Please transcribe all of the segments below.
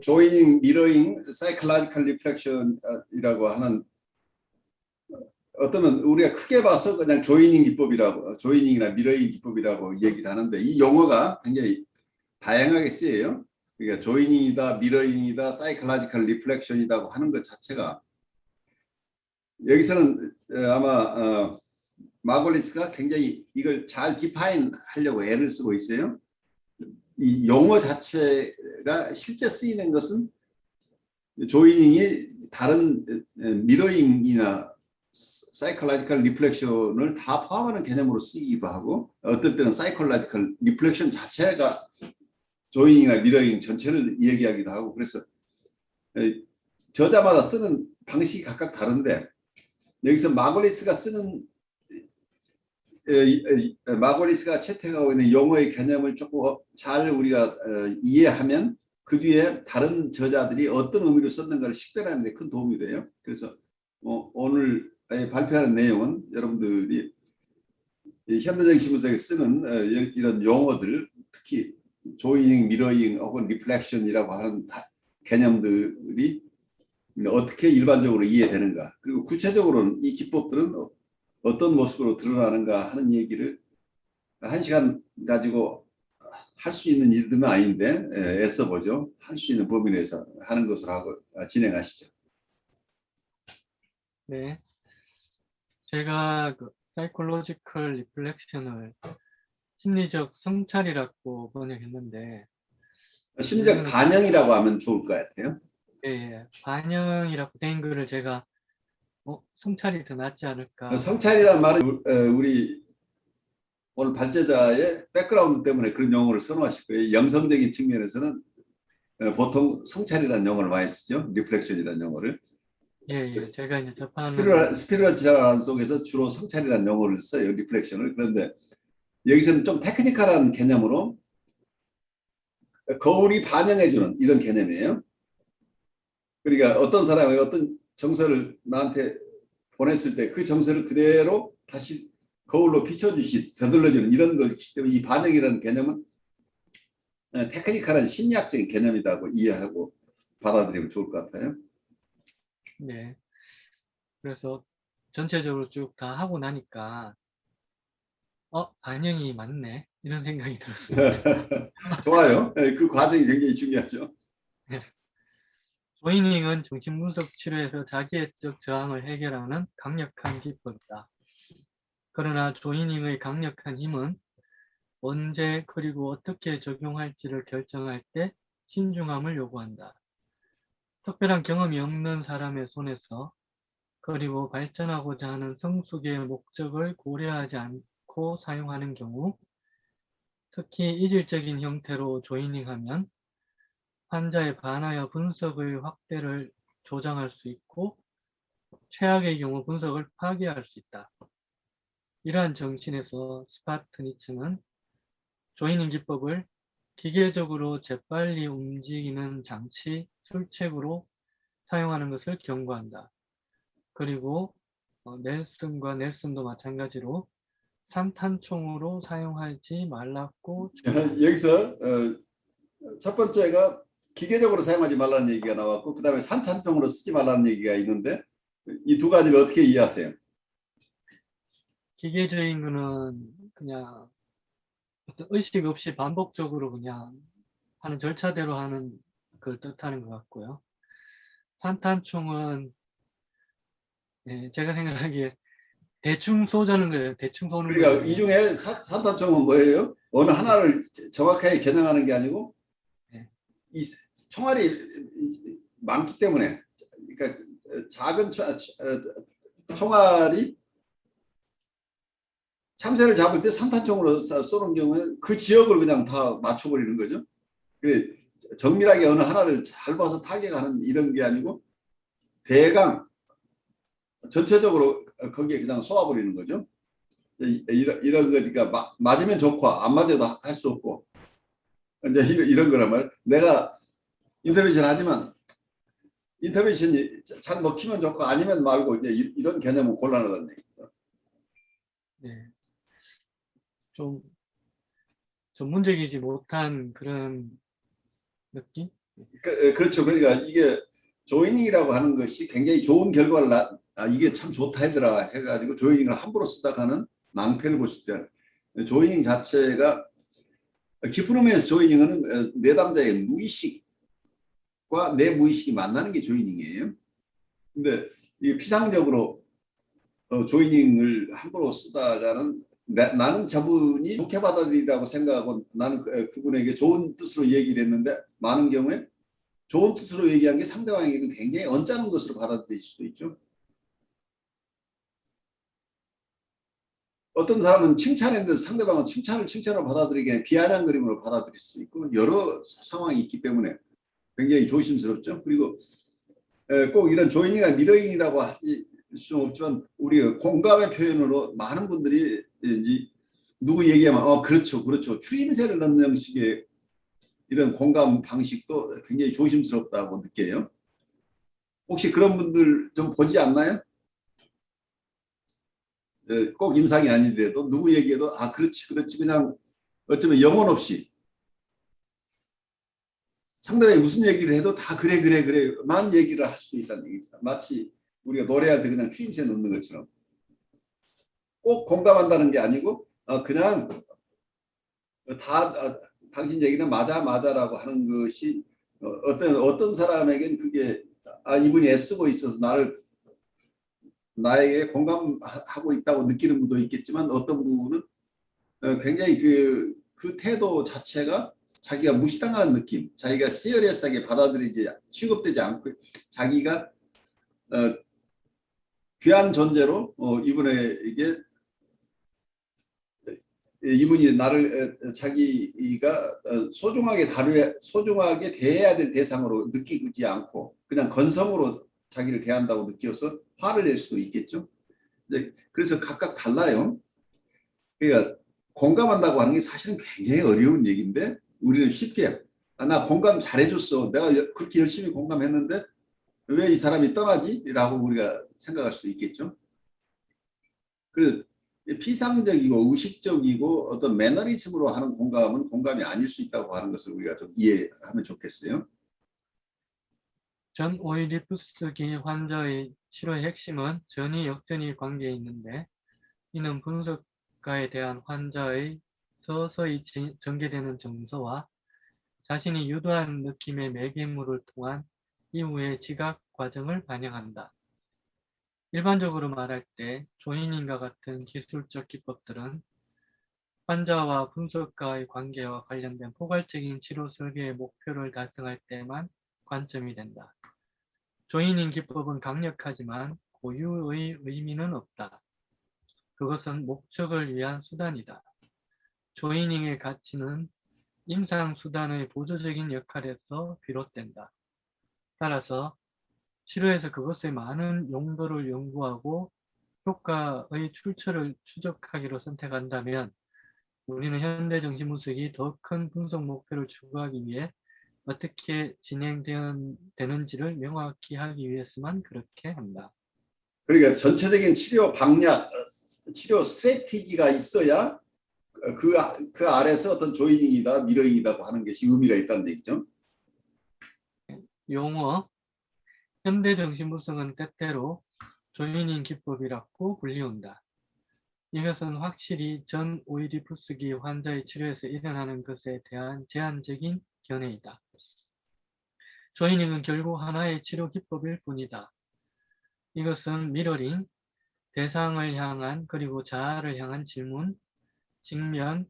조이닝, 미러잉, 사이클라지컬 리플렉션이라고 하는 어쩌면 우리가 크게 봐서 그냥 조이닝 기법이라고, 조이닝이나 미러잉 기법이라고 얘기를 하는데 이 용어가 굉장히 다양하게 쓰여요. 그러니까 조이닝이다, 미러잉이다, 사이클라지컬 리플렉션이라고 하는 것 자체가 여기서는 아마 마골리스가 굉장히 이걸 잘 디파인 하려고 애를 쓰고 있어요. 이 용어 자체가 실제 쓰이는 것은 조이닝이 다른 미러잉이나 사이클라지컬 리플렉션을 다 포함하는 개념으로 쓰이기도 하고 어떨 때는 사이클라지컬 리플렉션 자체가 조이닝이나 미러잉 전체를 얘기하기도 하고 그래서 저자마다 쓰는 방식이 각각 다른데 여기서 마골리스가 쓰는 마골리스가 채택하고 있는 용어의 개념을 조금 잘 우리가 이해하면 그 뒤에 다른 저자들이 어떤 의미로 썼는가를 식별하는 데 큰 도움이 돼요. 그래서 오늘 발표하는 내용은 여러분들이 현대적인 신문사에 쓰는 이런 용어들 특히 조이닝, 미러잉 혹은 리플렉션이라고 하는 개념들이 어떻게 일반적으로 이해되는가 그리고 구체적으로는 이 기법들은 어떤 모습으로 드러나는가 하는 얘기를 1시간 가지고 할 수 있는 일들은 아닌데 애써보죠. 할 수 있는 범위 내에서 하는 것으로 하고 진행하시죠. 네, 제가 그 사이콜로지컬 리플렉션을 심리적 성찰이라고 번역했는데 심리적 반영이라고 하면 좋을 것 같아요. 예, 반영이라고 된 글을 제가 성찰이 더 낫지 않을까. 성찰이라는 말은 우리 오늘 발제자의 백그라운드 때문에 그런 용어를 선호하실 거예요. 영성적인 측면에서는 보통 성찰이라는 용어를 많이 쓰죠. 리플렉션이라는 용어를. 예, 제가 이제 접하는 스피리추얼 속에서 주로 성찰이라는 용어를 써요. 리플렉션을. 그런데 여기서는 좀 테크니컬한 개념으로 거울이 반영해주는 이런 개념이에요. 그러니까 어떤 사람이 어떤 정서를 나한테 보냈을 때 그 정서를 그대로 다시 거울로 비춰주시 되돌려주는 이런 것이기 때문에 이 반영이라는 개념은 테크니컬한 심리학적인 개념이라고 이해하고 받아들이면 좋을 것 같아요. 네, 그래서 전체적으로 쭉 다 하고 나니까 반영이 맞네 이런 생각이 들었습니다. 좋아요. 그 과정이 굉장히 중요하죠. 조이닝은 정신분석 치료에서 자기애적 저항을 해결하는 강력한 기법이다. 그러나 조이닝의 강력한 힘은 언제 그리고 어떻게 적용할지를 결정할 때 신중함을 요구한다. 특별한 경험이 없는 사람의 손에서 그리고 발전하고자 하는 성숙의 목적을 고려하지 않고 사용하는 경우 특히 이질적인 형태로 조이닝하면 환자에 반하여 분석의 확대를 조장할 수 있고 최악의 경우 분석을 파괴할 수 있다. 이러한 정신에서 스파트니츠는 조이닝 기법을 기계적으로 재빨리 움직이는 장치, 술책으로 사용하는 것을 경고한다. 그리고 넬슨과 넬슨도 마찬가지로 산탄총으로 사용하지 말라고 여기서 첫 번째가 기계적으로 사용하지 말라는 얘기가 나왔고 그 다음에 산탄총으로 쓰지 말라는 얘기가 있는데 이 두 가지를 어떻게 이해하세요? 기계적인 거는 그냥 어떤 의식 없이 반복적으로 그냥 하는 절차대로 하는 걸 뜻하는 것 같고요. 산탄총은 제가 생각하기에 대충 쏘자는 거예요. 대충 쏘는 그러니까 거지. 이 중에 산탄총은 뭐예요? 어느 하나를 정확하게 겨냥하는 게 아니고 네. 이 총알이 많기 때문에 그러니까 작은 총알이 참새를 잡을 때 산탄총으로 쏘는 경우는 그 지역을 그냥 다 맞춰버리는 거죠. 정밀하게 어느 하나를 잘 봐서 타격하는 이런 게 아니고 대강 전체적으로 거기에 그냥 쏘아버리는 거죠. 이런 거니까 맞으면 좋고 안 맞아도 할 수 없고 이제 이런 거란 말. 내가 인터벤션 하지만 인터벤션이 잘 먹히면 좋고 아니면 말고 이제 이런 개념은 곤란하다는 얘기죠. 네. 좀 전문적이지 못한 그런 느낌? 그렇죠. 그러니까 이게 조이닝이라고 하는 것이 굉장히 좋은 결과를 이게 참 좋다 하더라 해가지고 조이닝을 함부로 쓰다가는 낭패를 볼 수 있다. 조이닝 자체가 깊은 의미에서 조이닝은 내담자의 무의식과 내 무의식이 만나는 게 조이닝이에요. 근데 이 피상적으로 조이닝을 함부로 쓰다가는 나는 저분이 좋게 받아들이라고 생각하고 나는 그분에게 좋은 뜻으로 얘기를 했는데 많은 경우에 좋은 뜻으로 얘기한 게 상대방에게는 굉장히 언짢은 것으로 받아들일 수도 있죠. 어떤 사람은 칭찬했는데 상대방은 칭찬을 칭찬으로 받아들이기 아니라 비아냥거림으로 받아들일 수 있고 여러 상황이 있기 때문에 굉장히 조심스럽죠. 그리고 꼭 이런 조인이나 미러잉이라고 하지 수는 없지만 우리 공감의 표현으로 많은 분들이 누구 얘기하면 그렇죠 그렇죠 추임새를 넣는 형식의 이런 공감 방식도 굉장히 조심스럽다고 느껴요. 혹시 그런 분들 좀 보지 않나요? 꼭 임상이 아니더라도 누구 얘기해도 그렇지 그렇지 그냥 어쩌면 영혼 없이 상대방이 무슨 얘기를 해도 다 그래 그래 그래만 얘기를 할 수 있다는 얘기죠. 마치 우리가 노래할 때 그냥 추임새 넣는 것처럼 꼭 공감한다는 게 아니고 그냥 다 당신 얘기는 맞아라고 하는 것이 어떤 사람에겐 그게 이분이 애쓰고 있어서 나에게 공감하고 있다고 느끼는 분도 있겠지만 어떤 분은 굉장히 그 태도 자체가 자기가 무시당하는 느낌, 자기가 시리어스하게 받아들이지 취급되지 않고 자기가 귀한 존재로 이분이 나를 자기가 소중하게 대해야 될 대상으로 느끼지 않고 그냥 건성으로 자기를 대한다고 느껴서 화를 낼 수도 있겠죠. 그래서 각각 달라요. 그러니까 공감한다고 하는 게 사실은 굉장히 어려운 얘기인데 우리는 쉽게 나 공감 잘해줬어. 내가 그렇게 열심히 공감했는데 왜 이 사람이 떠나지? 라고 우리가 생각할 수도 있겠죠. 그래서 피상적이고 의식적이고 어떤 매너리즘으로 하는 공감은 공감이 아닐 수 있다고 하는 것을 우리가 좀 이해하면 좋겠어요. 전 오이디푸스기 환자의 치료의 핵심은 전이 역전이 관계에 있는데 이는 분석가에 대한 환자의 서서히 전개되는 정서와 자신이 유도한 느낌의 매개물을 통한 이후의 지각 과정을 반영한다. 일반적으로 말할 때 조인인과 같은 기술적 기법들은 환자와 분석가의 관계와 관련된 포괄적인 치료 설계의 목표를 달성할 때만 관점이 된다. 조인인 기법은 강력하지만 고유의 의미는 없다. 그것은 목적을 위한 수단이다. 조이닝의 가치는 임상수단의 보조적인 역할에서 비롯된다. 따라서 치료에서 그것의 많은 용도를 연구하고 효과의 출처를 추적하기로 선택한다면 우리는 현대정신분석이 더 큰 분석 목표를 추구하기 위해 어떻게 진행되는지를 명확히 하기 위해서만 그렇게 한다. 그러니까 전체적인 치료 방향, 치료 스트래티지가 있어야 그 아래서 어떤 조이닝이다, 미러잉이다 하는 것이 의미가 있다는 얘기죠. 용어 현대정신분석은 때때로 조이닝 기법이라고 불리운다. 이것은 확실히 전 오이디푸스기 환자의 치료에서 일어나는 것에 대한 제한적인 견해이다. 조이닝은 결국 하나의 치료 기법일 뿐이다. 이것은 미러링, 대상을 향한 그리고 자아를 향한 질문, 직면,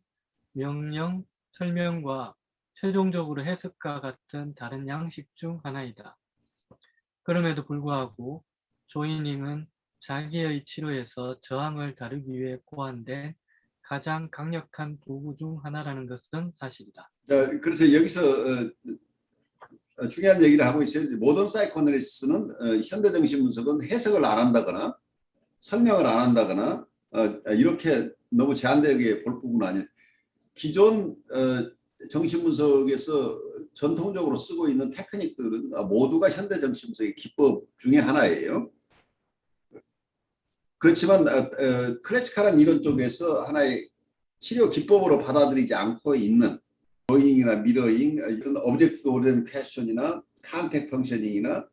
명령, 설명과 최종적으로 해석과 같은 다른 양식 중 하나이다. 그럼에도 불구하고 조이닝은 자기의 치료에서 저항을 다루기 위해 고안된 가장 강력한 도구 중 하나라는 것은 사실이다. 그래서 여기서 중요한 얘기를 하고 있어요. 모던 사이코애널리시스는 현대정신분석은 해석을 안 한다거나 설명을 안 한다거나 이렇게 너무 제한되게 볼 부분은 아니에요. 기존 정신분석에서 전통적으로 쓰고 있는 테크닉들은 모두가 현대정신분석의 기법 중에 하나예요. 그렇지만 클래시컬한 이론 쪽에서 하나의 치료 기법으로 받아들이지 않고 있는 조잉이나 미러잉, 이런 오브젝트 오리엔티드 퀘스천이나 컨택 펑셔닝이나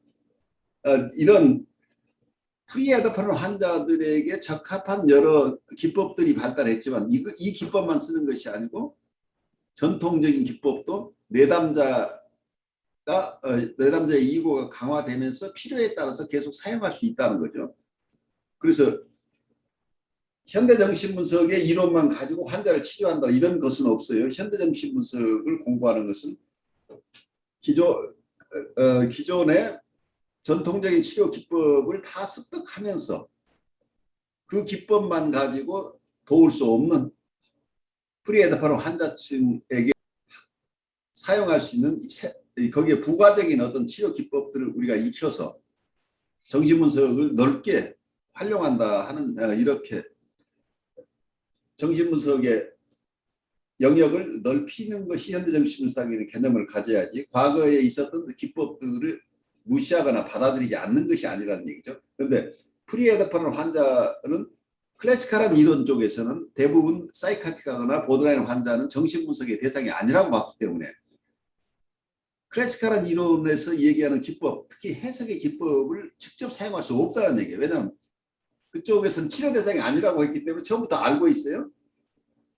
이런 프리헤드파는 환자들에게 적합한 여러 기법들이 발달했지만 이 기법만 쓰는 것이 아니고 전통적인 기법도 내담자의 이고가 강화되면서 필요에 따라서 계속 사용할 수 있다는 거죠. 그래서 현대정신분석의 이론만 가지고 환자를 치료한다 이런 것은 없어요. 현대정신분석을 공부하는 것은 기존의 전통적인 치료 기법을 다 습득하면서 그 기법만 가지고 도울 수 없는 프리헤드파는 환자층에게 사용할 수 있는 거기에 부가적인 어떤 치료 기법들을 우리가 익혀서 정신분석을 넓게 활용한다 하는 이렇게 정신분석의 영역을 넓히는 것이 현대정신분석의 개념을 가져야지 과거에 있었던 기법들을 무시하거나 받아들이지 않는 것이 아니라는 얘기죠. 그런데 프리헤드파는 환자는 클래시컬한 이론 쪽에서는 대부분 사이카틱하거나 보드라인 환자는 정신분석의 대상이 아니라고 봤기 때문에 클래시컬한 이론에서 얘기하는 기법, 특히 해석의 기법을 직접 사용할 수 없다는 얘기예요. 왜냐하면 그쪽에서는 치료 대상이 아니라고 했기 때문에 처음부터 알고 있어요.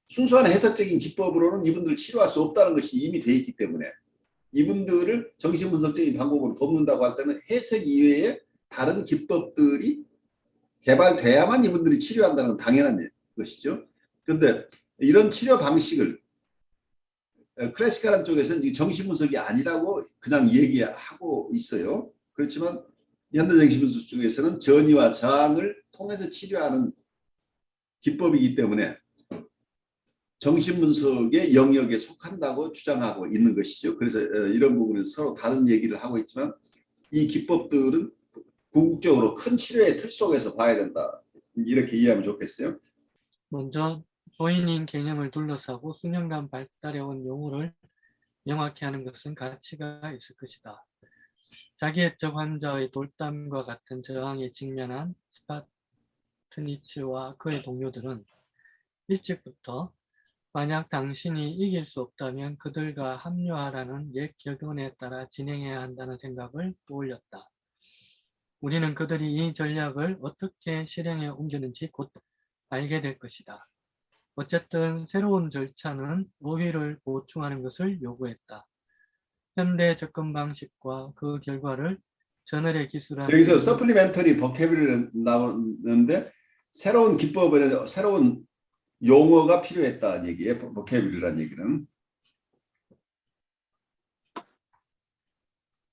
순수한 해석적인 기법으로는 이분들을 치료할 수 없다는 것이 이미 돼 있기 때문에 이분들을 정신분석적인 방법으로 돕는다고 할 때는 해석 이외에 다른 기법들이 개발돼야만 이분들이 치료한다는 건 당연한 것이죠. 그런데 이런 치료 방식을 클래시컬한 쪽에서는 정신분석이 아니라고 그냥 얘기하고 있어요. 그렇지만 현대정신분석 쪽에서는 전이와 저항을 통해서 치료하는 기법이기 때문에 정신분석의 영역에 속한다고 주장하고 있는 것이죠. 그래서 이런 부분에서 서로 다른 얘기를 하고 있지만 이 기법들은 궁극적으로 큰 치료의 틀 속에서 봐야 된다. 이렇게 이해하면 좋겠어요. 먼저 조인인 개념을 둘러싸고 수년간 발달해온 용어를 명확히 하는 것은 가치가 있을 것이다. 자기애적 환자의 돌담과 같은 저항에 직면한 스파트니츠와 그의 동료들은 일찍부터 만약 당신이 이길 수 없다면 그들과 합류하라는 옛 격언에 따라 진행해야 한다는 생각을 떠올렸다. 우리는 그들이 이 전략을 어떻게 실행에 옮겼는지 곧 알게 될 것이다. 어쨌든 새로운 절차는 어휘를 보충하는 것을 요구했다. 현대 접근 방식과 그 결과를 저널의 기술한 여기서 서플리멘터리 버캐블러리 나오는데 새로운 기법을 새로운 용어가 필요했다는 얘기예요. 버캐블러리라는 얘기는.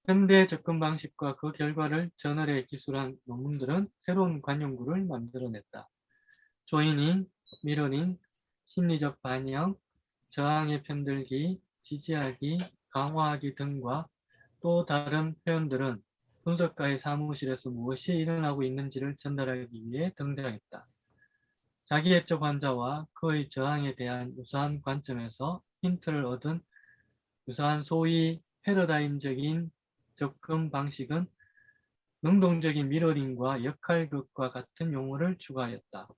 현대 접근 방식과 그 결과를 저널에 기술한 논문들은 새로운 관용구를 만들어냈다. 조이닝, 미러닝, 심리적 반영, 저항에 편들기, 지지하기, 강화하기 등과 또 다른 표현들은 분석가의 사무실에서 무엇이 일어나고 있는지를 전달하기 위해 등장했다. 자기애적 환자와 그의 저항에 대한 유사한 관점에서 힌트를 얻은 유사한 소위 패러다임적인 접근 방식은 능동적인 미러링과 역할극과 같은 용어를 추가하였다.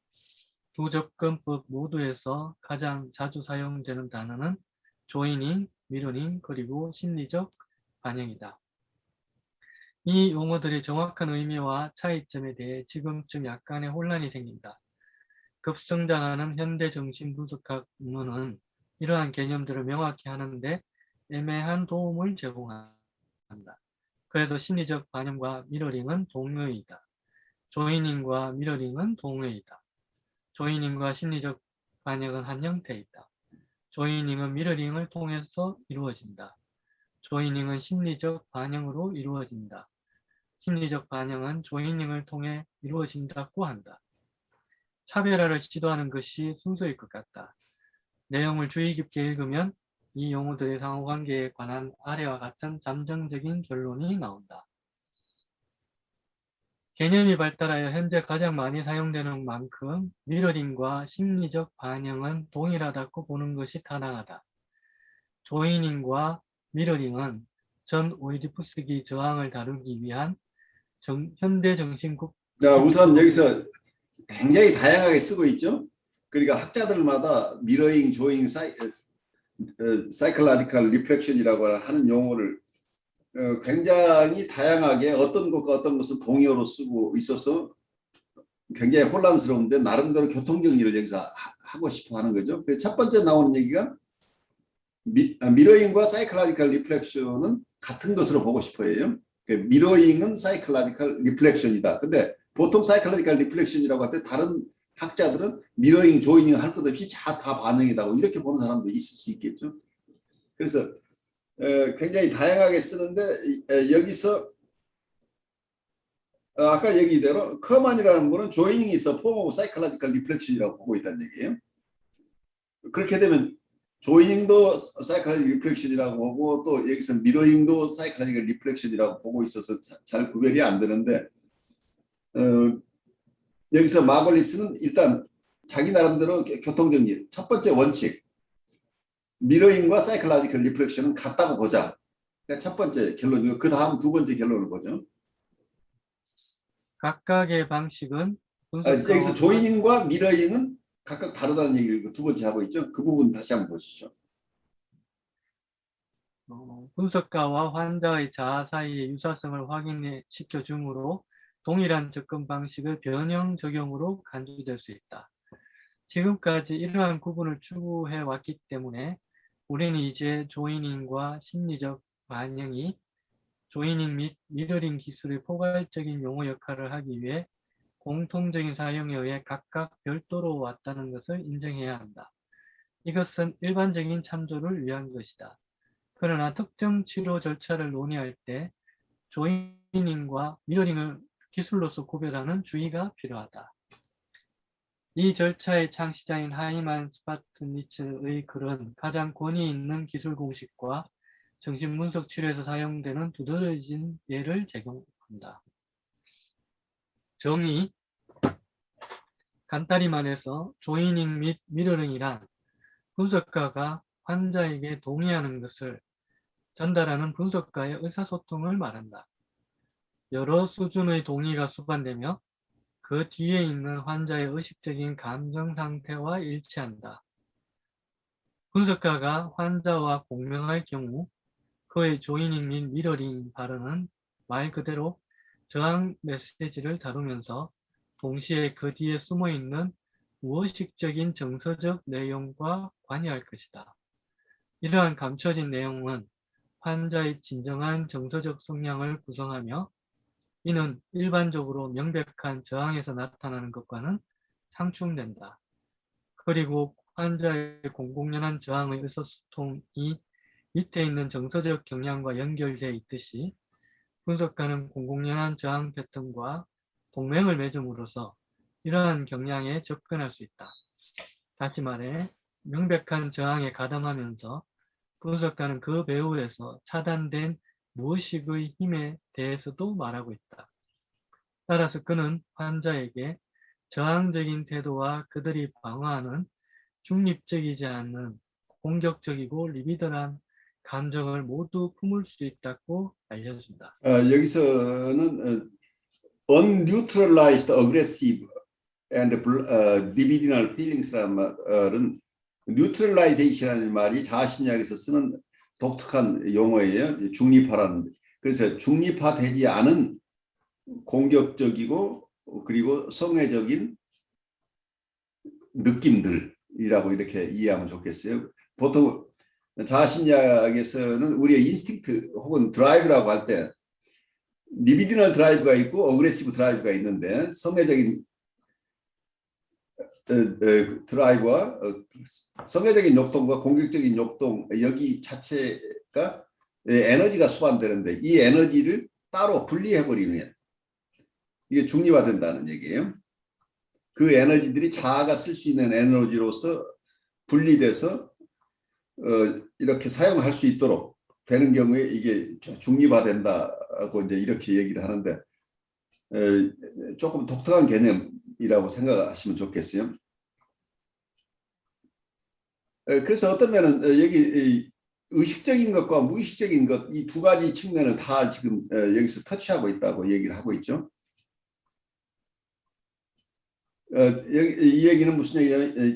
두 접근법 모두에서 가장 자주 사용되는 단어는 조이닝, 미러링, 그리고 심리적 반영이다. 이 용어들의 정확한 의미와 차이점에 대해 지금쯤 약간의 혼란이 생긴다. 급성장하는 현대 정신분석학문은 이러한 개념들을 명확히 하는데 애매한 도움을 제공한다. 그래서 심리적 반영과 미러링은 동요이다. 조이닝과 미러링은 동요이다. 조이닝과 심리적 반영은 한 형태이다. 조이닝은 미러링을 통해서 이루어진다. 조이닝은 심리적 반영으로 이루어진다. 심리적 반영은 조이닝을 통해 이루어진다고 한다. 차별화를 시도하는 것이 순서일 것 같다. 내용을 주의 깊게 읽으면 이 용어들의 상호관계에 관한 아래와 같은 잠정적인 결론이 나온다. 개념이 발달하여 현재 가장 많이 사용되는 만큼 미러링과 심리적 반영은 동일하다고 보는 것이 타당하다. 조이닝과 미러링은 전 오이디푸스기 저항을 다루기 위한 현대 정신국 우선 여기서 굉장히 다양하게 쓰고 있죠. 그러니까 학자들마다 미러잉, 조잉, psychological reflection이라고 하는 용어를 굉장히 다양하게 어떤 것과 어떤 것을 동의어로 쓰고 있어서 굉장히 혼란스러운데 나름대로 교통정리를 여기서 하고 싶어 하는 거죠. 그래서 첫 번째 나오는 얘기가 미러잉과 사이클라지컬 리플렉션은 같은 것으로 보고 싶어 해요. 미러잉은 사이클라지컬 리플렉션이다. 근데 보통 사이클라지컬 리플렉션이라고 할 때 다른 학자들은 미러잉, 조이닝 할 것 없이 다 반응이다고 이렇게 보는 사람도 있을 수 있겠죠. 그래서 굉장히 다양하게 쓰는데 여기서 아까 얘기대로 커먼이라는 거는 조이닝이 있어 form of psychological reflection이라고 보고 있다는 얘기예요. 그렇게 되면 조이닝도 사이클라지컬 리플렉션이라고 보고 또 여기서 미러잉도 사이클라지컬 리플렉션이라고 보고 있어서 잘 구별이 안 되는데 여기서 마글리스는 일단 자기 나름대로 교통정리 첫 번째 원칙 미러잉과 사이클라지컬 리플렉션은 같다고 보자. 그러니까 첫 번째 결론이고 그 다음 두 번째 결론을 보죠. 각각의 방식은 여기서 조이닝과 미러잉은 각각 다르다는 얘기를 두 번째 하고 있죠. 그 부분 다시 한번 보시죠. 분석가와 환자의 자아 사이의 유사성을 확인시켜 주므로 동일한 접근 방식의 변형 적용으로 간주될 수 있다. 지금까지 이러한 구분을 추구해 왔기 때문에 우리는 이제 조이닝과 심리적 반영이 조이닝 및 미러링 기술의 포괄적인 용어 역할을 하기 위해 공통적인 사용에 의해 각각 별도로 왔다는 것을 인정해야 한다. 이것은 일반적인 참조를 위한 것이다. 그러나 특정 치료 절차를 논의할 때 조이닝과 미러링을 기술로서 구별하는 주의가 필요하다. 이 절차의 창시자인 하이만 스파트니츠의 글은 가장 권위 있는 기술 공식과 정신분석 치료에서 사용되는 두드러진 예를 제공한다. 정의, 간단히 말해서 조이닝 및 미러링이란 분석가가 환자에게 동의하는 것을 전달하는 분석가의 의사소통을 말한다. 여러 수준의 동의가 수반되며 그 뒤에 있는 환자의 의식적인 감정 상태와 일치한다. 분석가가 환자와 공명할 경우 그의 조이닝 및 미러링 발언은 말 그대로 저항 메시지를 다루면서 동시에 그 뒤에 숨어있는 무의식적인 정서적 내용과 관여할 것이다. 이러한 감춰진 내용은 환자의 진정한 정서적 성향을 구성하며 이는 일반적으로 명백한 저항에서 나타나는 것과는 상충된다. 그리고 환자의 공공연한 저항의 의사소통이 밑에 있는 정서적 경향과 연결되어 있듯이 분석가는 공공연한 저항 패턴과 동맹을 맺음으로써 이러한 경향에 접근할 수 있다. 다시 말해 명백한 저항에 가담하면서 분석가는 그 배후에서 차단된 무의식의 힘에 대해서도 말하고 있다. 따라서 그는 환자에게 저항적인 태도와 그들이 방어하는 중립적이지 않는 공격적이고 리비덜한 감정을 모두 품을 수 있다고 알려준다. 여기서는 unneutralized aggressive and libidinal feelings라는 말은 neutralization이라는 말이 자아심리학에서 쓰는 독특한 용어예요. 중립화라는. 그래서 중립화되지 않은 공격적이고 그리고 성애적인 느낌들이라고 이렇게 이해하면 좋겠어요. 보통 자아심리학에서는 우리의 인스팅트 혹은 드라이브라고 할 때 리비디널 드라이브가 있고 어그레시브 드라이브가 있는데 성애적인 드라이브와 성애적인 욕동과 공격적인 욕동 여기 자체가 에너지가 수반되는데 이 에너지를 따로 분리해버리면 이게 중립화된다는 얘기예요. 그 에너지들이 자아가 쓸 수 있는 에너지로서 분리돼서 이렇게 사용할 수 있도록 되는 경우에 이게 중립화된다고 이제 이렇게 얘기를 하는데 조금 독특한 개념이라고 생각하시면 좋겠어요. 그래서 어떤 면은 여기 의식적인 것과 무의식적인 것 이 두 가지 측면을 다 지금 여기서 터치하고 있다고 얘기를 하고 있죠. 이 얘기는 무슨 얘기냐면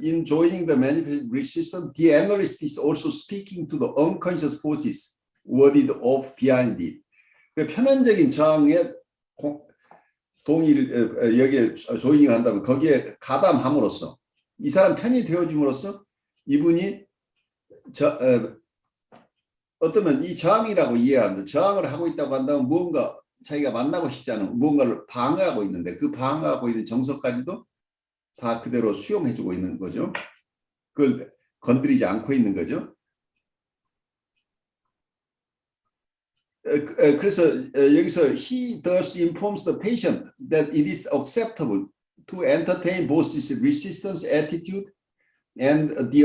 in joining the manifest resistance, the analyst is also speaking to the unconscious forces worded of behind it. 그 표면적인 저항에 동의를 여기에 조잉을 한다면 거기에 가담함으로써 이 사람 편이 되어줌으로써 이분이 어쩌면 이 저항이라고 이해하는데 저항을 하고 있다고 한다면 무언가 자기가 만나고 싶지 않은 무언가를 방어하고 있는데 그 방어하고 있는 정서까지도 다 그대로 수용해주고 있는 거죠. 그걸 건드리지 않고 있는 거죠. 그래서 여기서 he thus informs the patient that it is acceptable to entertain both his resistance attitude and the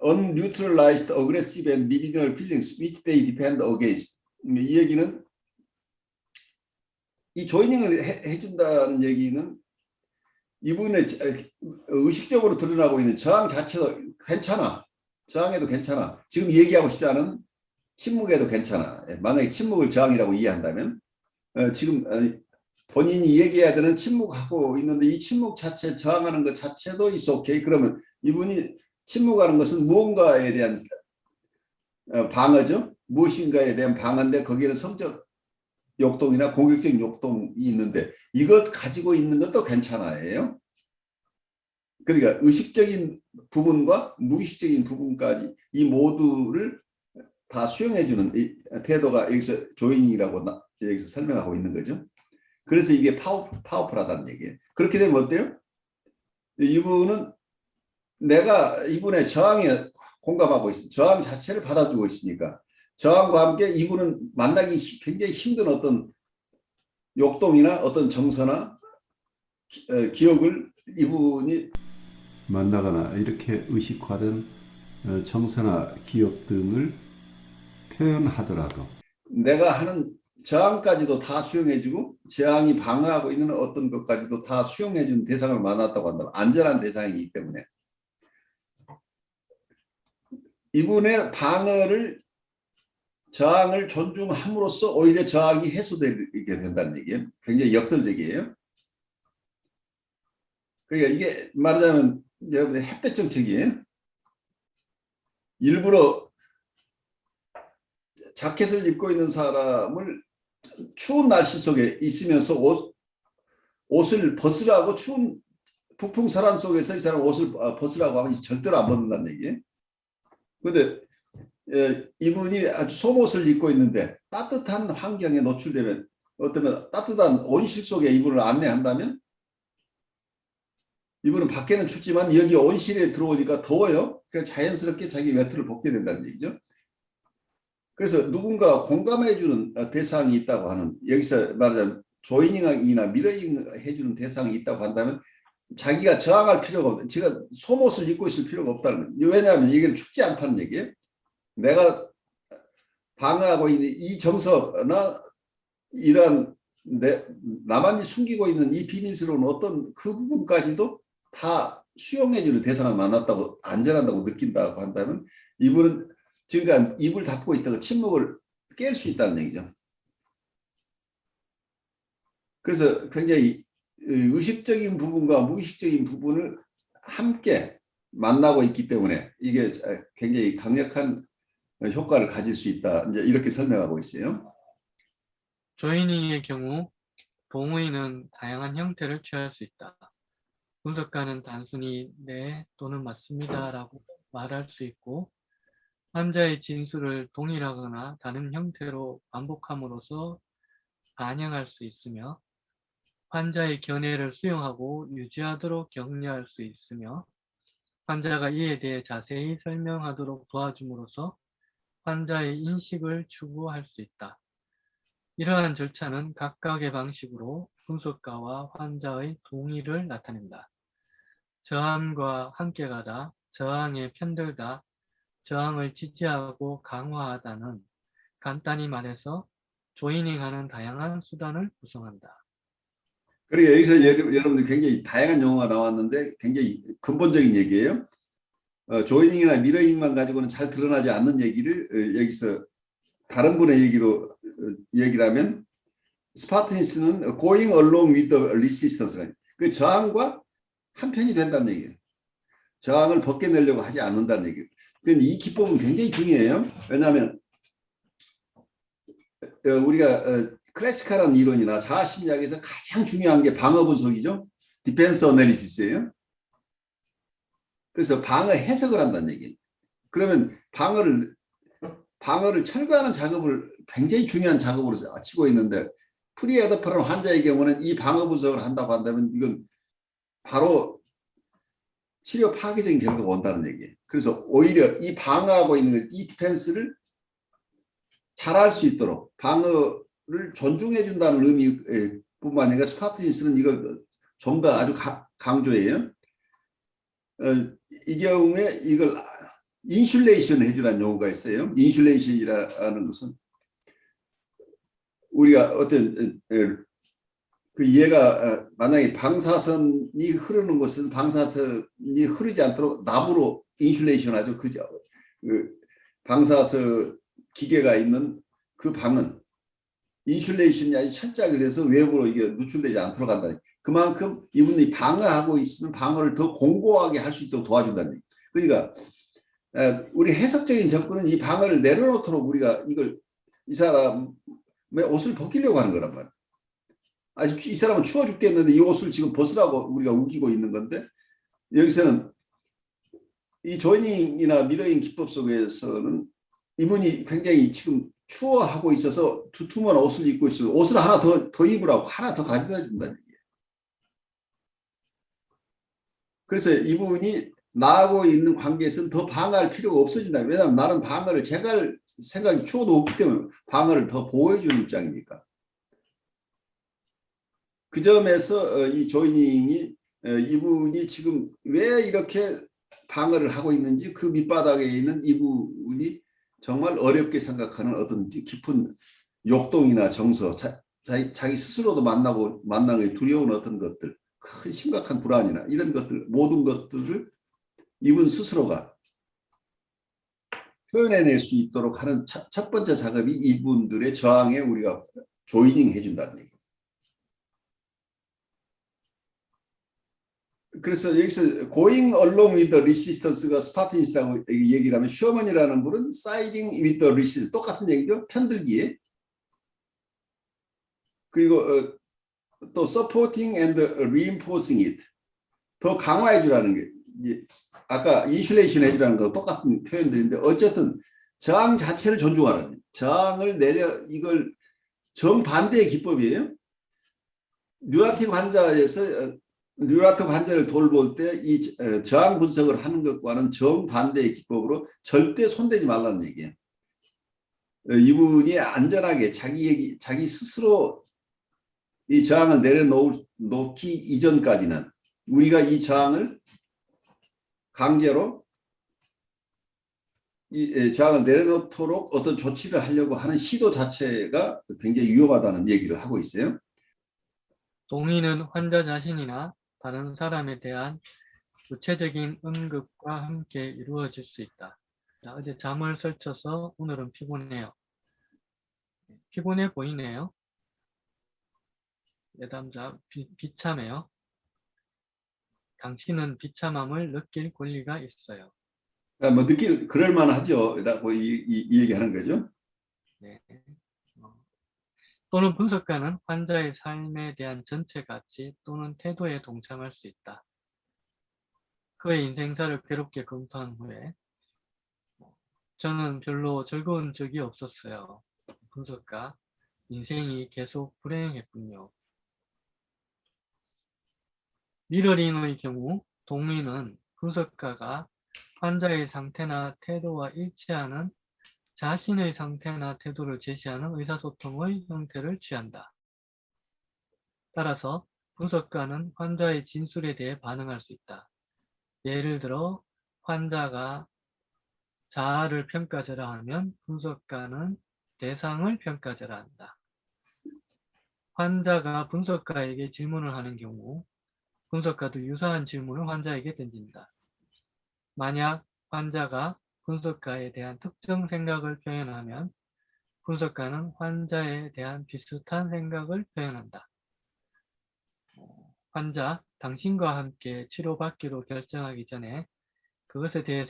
unneutralized aggressive and libidinal feelings which they depend against. 이 얘기는 이 조이닝을 해준다는 얘기는 이분의 의식적으로 드러나고 있는 저항 자체도 괜찮아. 저항해도 괜찮아. 지금 얘기하고 싶지 않은 침묵해도 괜찮아. 만약에 침묵을 저항이라고 이해한다면 지금 본인이 얘기해야 되는 침묵하고 있는데 이 침묵 자체 저항하는 것 자체도 is okay. 그러면 이분이 침묵하는 것은 무언가에 대한 방어죠. 무엇인가에 대한 방어인데 거기에는 성적 욕동이나 공격적인 욕동이 있는데 이것 가지고 있는 것도 괜찮아요. 그러니까 의식적인 부분과 무의식적인 부분까지 이 모두를 다 수용해주는 태도가 여기서 조이닝이라고 여기서 설명하고 있는 거죠. 그래서 이게 파워풀하다는 얘기예요. 그렇게 되면 어때요? 이분은 내가 이분의 저항에 공감하고 있어. 저항 자체를 받아주고 있으니까 저항과 함께 이분은 만나기 굉장히 힘든 어떤 욕동이나 어떤 정서나 기억을 이분이 만나거나 이렇게 의식화된 정서나 기억 등을 표현하더라도 내가 하는 저항까지도 다 수용해주고 저항이 방어하고 있는 어떤 것까지도 다 수용해주는 대상을 만났다고 한다면 안전한 대상이기 때문에 이분의 방어를 저항을 존중함으로써 오히려 저항이 해소되게 된다는 얘기예요. 굉장히 역설적이에요. 그러니까 이게 말하자면 여러분들 햇볕 정책이에요. 일부러 자켓을 입고 있는 사람을 추운 날씨 속에 있으면서 옷을 벗으라고 추운 북풍설안 속에서 이 사람 옷을 벗으라고 하면 절대로 안 벗는다는 얘기예요. 그런데 이분이 아주 속옷을 입고 있는데 따뜻한 환경에 노출되면 어쩌면 따뜻한 온실 속에 이분을 안내한다면 이분은 밖에는 춥지만 여기 온실에 들어오니까 더워요. 그냥 자연스럽게 자기 외투를 벗게 된다는 얘기죠. 그래서 누군가 공감해주는 대상이 있다고 하는 여기서 말하자면 조이닝이나 미러잉 해주는 대상이 있다고 한다면 자기가 저항할 필요가 없다. 제가 속옷을 입고 있을 필요가 없다는 거예요. 왜냐하면 이게 춥지 않다는 얘기예요. 내가 방어하고 있는 이 정서나 이러한 나만이 숨기고 있는 이 비밀스러운 어떤 그 부분까지도 다 수용해주는 대상을 만났다고 안전한다고 느낀다고 한다면 이분은 지금까지 입을 닫고 있다가 침묵을 깰 수 있다는 얘기죠. 그래서 굉장히 의식적인 부분과 무의식적인 부분을 함께 만나고 있기 때문에 이게 굉장히 강력한 효과를 가질 수 있다. 이제 이렇게 설명하고 있어요. 조이닝의 경우 동의는 다양한 형태를 취할 수 있다. 분석가는 단순히 네 또는 맞습니다라고 말할 수 있고 환자의 진술을 동일하거나 다른 형태로 반복함으로써 반영할 수 있으며 환자의 견해를 수용하고 유지하도록 격려할 수 있으며 환자가 이에 대해 자세히 설명하도록 도와줌으로써 환자의 인식을 추구할 수 있다. 이러한 절차는 각각의 방식으로 분석가와 환자의 동의를 나타낸다. 저항과 함께 가다, 저항에 편들다, 저항을 지지하고 강화하다는 간단히 말해서 조이닝하는 다양한 수단을 구성한다. 그리고 여기서 여러분들 굉장히 다양한 용어가 나왔는데 굉장히 근본적인 얘기예요. 조이닝이나 미러잉만 가지고는 잘 드러나지 않는 얘기를 여기서 다른 분의 얘기로 얘기를 하면 스파르타니스는 going along with the resistance. 그 저항과 한편이 된다는 얘기예요. 저항을 벗겨내려고 하지 않는다는 얘기예요. 그런데 이 기법은 굉장히 중요해요. 왜냐하면 우리가 클래시컬한 이론이나 자아심리학에서 가장 중요한 게 방어 분석이죠. 디펜스 어널리시스예요. 그래서 방어 해석을 한다는 얘기예요. 그러면 방어를 철거하는 작업을 굉장히 중요한 작업으로 치고 있는데 프리에더퍼런 환자의 경우는 이 방어 분석을 한다고 한다면 이건 바로 치료 파괴적인 결과가 온다는 얘기예요. 그래서 오히려 이 방어하고 있는 이 디펜스를 잘할 수 있도록 방어를 존중해 준다는 의미뿐만 아니라 스파르타니스는 이걸 좀 더 아주 강조해요. 이 경우에 이걸 인슐레이션 해주라는 용어가 있어요. 인슐레이션이라는 것은 우리가 어떤 그 얘가 만약에 방사선이 흐르는 곳은 방사선이 흐르지 않도록 나무로 인슐레이션 하죠. 그죠? 그 방사선 기계가 있는 그 방은 인슐레이션이 아주 철저하게 돼서 외부로 이게 노출되지 않도록 한다. 그만큼 이분이 방어하고 있으면 방어를 더 공고하게 할 수 있도록 도와준다는 얘기. 그러니까 우리 해석적인 접근은 이 방어를 내려놓도록 우리가 이걸 이 사람의 옷을 벗기려고 하는 거란 말이야. 아직 이 사람은 추워 죽겠는데 이 옷을 지금 벗으라고 우리가 우기고 있는 건데 여기서는 이 조이닝이나 미러잉 기법 속에서는 이분이 굉장히 지금 추워하고 있어서 두툼한 옷을 입고 있어요. 옷을 하나 더 입으라고 하나 더 가져다 준다는 얘기예요. 그래서 이분이 나하고 있는 관계에서는 더 방어할 필요가 없어진다. 왜냐하면 나는 방어를 제갈 생각이 추워도 없기 때문에 방어를 더 보호해주는 입장이니까. 그 점에서 이 조이닝이 이분이 지금 왜 이렇게 방어를 하고 있는지 그 밑바닥에 있는 이분이 정말 어렵게 생각하는 어떤 깊은 욕동이나 정서, 자기 스스로도 만나는 게 두려운 어떤 것들, 큰 심각한 불안이나 이런 것들, 모든 것들을 이분 스스로가 표현해낼 수 있도록 하는 첫 번째 작업이 이분들의 저항에 우리가 조이닝 해준다는 얘기예요. 그래서 여기서 going along with the resistance가 스파르타니스라고 얘기를 하면 셔먼이라는 분은 siding with the resistance 똑같은 얘기죠. 편들기에. 그리고 또 supporting and reinforcing it 더 강화해 주라는 게 아까 인슐레이션 해주라는 거 똑같은 표현들인데 어쨌든 저항 자체를 존중하라는 저항을 이걸 정반대의 기법이에요. 뉴라틱 환자를 돌볼 때 이 저항 분석을 하는 것과는 정반대의 기법으로 절대 손대지 말라는 얘기예요. 이분이 안전하게 자기 스스로 이 저항을 내려놓기 이전까지는 우리가 이 저항을 강제로 이 저항을 내려놓도록 어떤 조치를 하려고 하는 시도 자체가 굉장히 위험하다는 얘기를 하고 있어요. 동의는 환자 자신이나 다른 사람에 대한 구체적인 응급과 함께 이루어질 수 있다. 어제 잠을 설쳐서 오늘은 피곤해요. 피곤해 보이네요. 내담자 비참해요. 당신은 비참함을 느낄 권리가 있어요. 뭐 그럴 만하죠. 라고 이 얘기하는 거죠. 네. 또는 분석가는 환자의 삶에 대한 전체 가치 또는 태도에 동참할 수 있다. 그의 인생사를 괴롭게 검토한 후에 저는 별로 즐거운 적이 없었어요. 분석가, 인생이 계속 불행했군요. 미러링의 경우 동의는 분석가가 환자의 상태나 태도와 일치하는 자신의 상태나 태도를 제시하는 의사소통의 형태를 취한다. 따라서 분석가는 환자의 진술에 대해 반응할 수 있다. 예를 들어 환자가 자아를 평가절하 하면 분석가는 대상을 평가절하 한다. 환자가 분석가에게 질문을 하는 경우 분석가도 유사한 질문을 환자에게 던진다. 만약 환자가 분석가에 대한 특정 생각을 표현하면 분석가는 환자에 대한 비슷한 생각을 표현한다. 환자, 당신과 함께 치료받기로 결정하기 전에 그것에 대해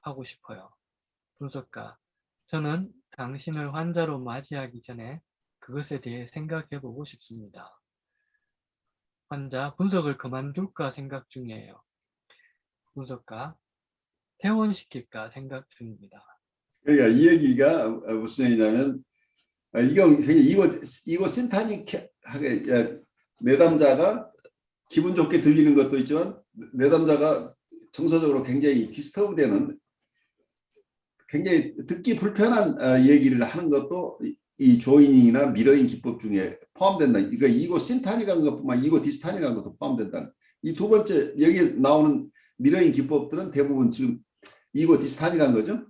하고 싶어요. 분석가, 저는 당신을 환자로 맞이하기 전에 그것에 대해 생각해 보고 싶습니다. 환자, 분석을 그만둘까 생각 중이에요. 분석가, 퇴원시킬까 생각 중입니다. 그러니까 이 얘기가 무슨 얘기냐면 이거 굉장히 이거 심파닉하게 내담자가 기분 좋게 들리는 것도 있지만 내담자가 정서적으로 굉장히 디스터브되는 굉장히 듣기 불편한 얘기를 하는 것도 이 조이닝이나 미러잉 기법 중에 포함된다. 그러니까 이거 신타닉한 것뿐만 이거 디스타닉한 것도 포함된다. 이 두 번째 여기 나오는 미러잉 기법들은 대부분 지금 이거 디스타닉한 거죠.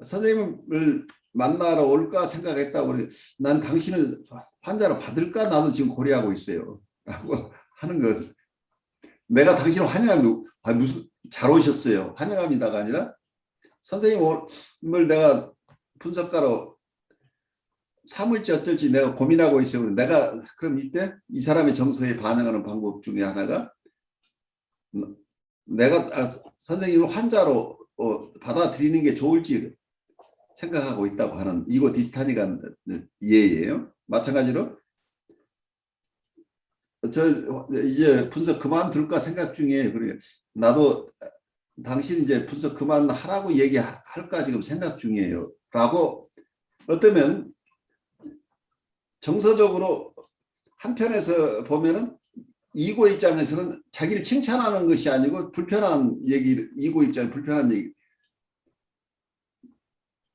선생님을 만나러 올까 생각했다고 난 당신을 환자로 받을까 나도 지금 고려하고 있어요. 라고 하는 것은 내가 당신을 환영합니다. 무슨 잘 오셨어요. 환영합니다가 아니라 선생님을 내가 분석가로 삼을지 어쩔지 내가 고민하고 있어요. 내가 그럼 이때 이 사람의 정서에 반응하는 방법 중에 하나가 내가 선생님을 환자로 받아들이는 게 좋을지 생각하고 있다고 하는 이거 디스타닉한 이해예요. 마찬가지로 저 이제 분석 그만둘까 생각 중에 그래 나도 당신 이제 분석 그만하라고 얘기할까 지금 생각 중이에요. 라고 어쩌면 정서적으로 한편에서 보면은 이고 입장에서는 자기를 칭찬하는 것이 아니고 불편한 얘기, 이고 입장에 불편한 얘기.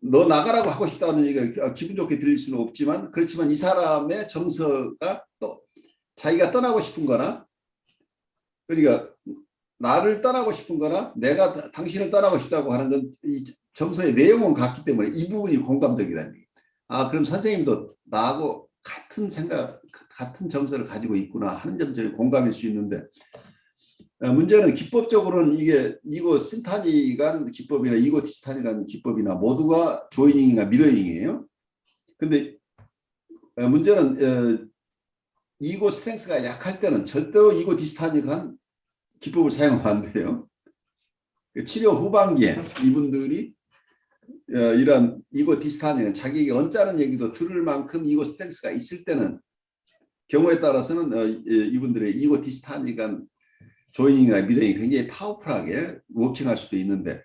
너 나가라고 하고 싶다는 얘기가 기분 좋게 들릴 수는 없지만 그렇지만 이 사람의 정서가 또 자기가 떠나고 싶은 거나 그러니까 나를 떠나고 싶은 거나 내가 당신을 떠나고 싶다고 하는 건 이 정서의 내용은 같기 때문에 이 부분이 공감적이라는 얘기. 아, 그럼 선생님도 나하고 같은 생각, 같은 정서를 가지고 있구나 하는 점 저는 공감일 수 있는데 문제는 기법적으로는 이거 신타니간 기법이나 이거 디스타니간 기법이나 모두가 조이닝이나 미러잉이에요. 근데 문제는 이고 스트렝스가 약할 때는 절대로 이고 디스타니간 기법을 사용하면 안 돼요. 치료 후반기에 이분들이 이런 이고 디스타니는 자기에게 언짢은 얘기도 들을 만큼 이고 스트렝스가 있을 때는 경우에 따라서는 이분들의 이고 디스타니간 조이닝이나 미러잉이 굉장히 파워풀하게 워킹할 수도 있는데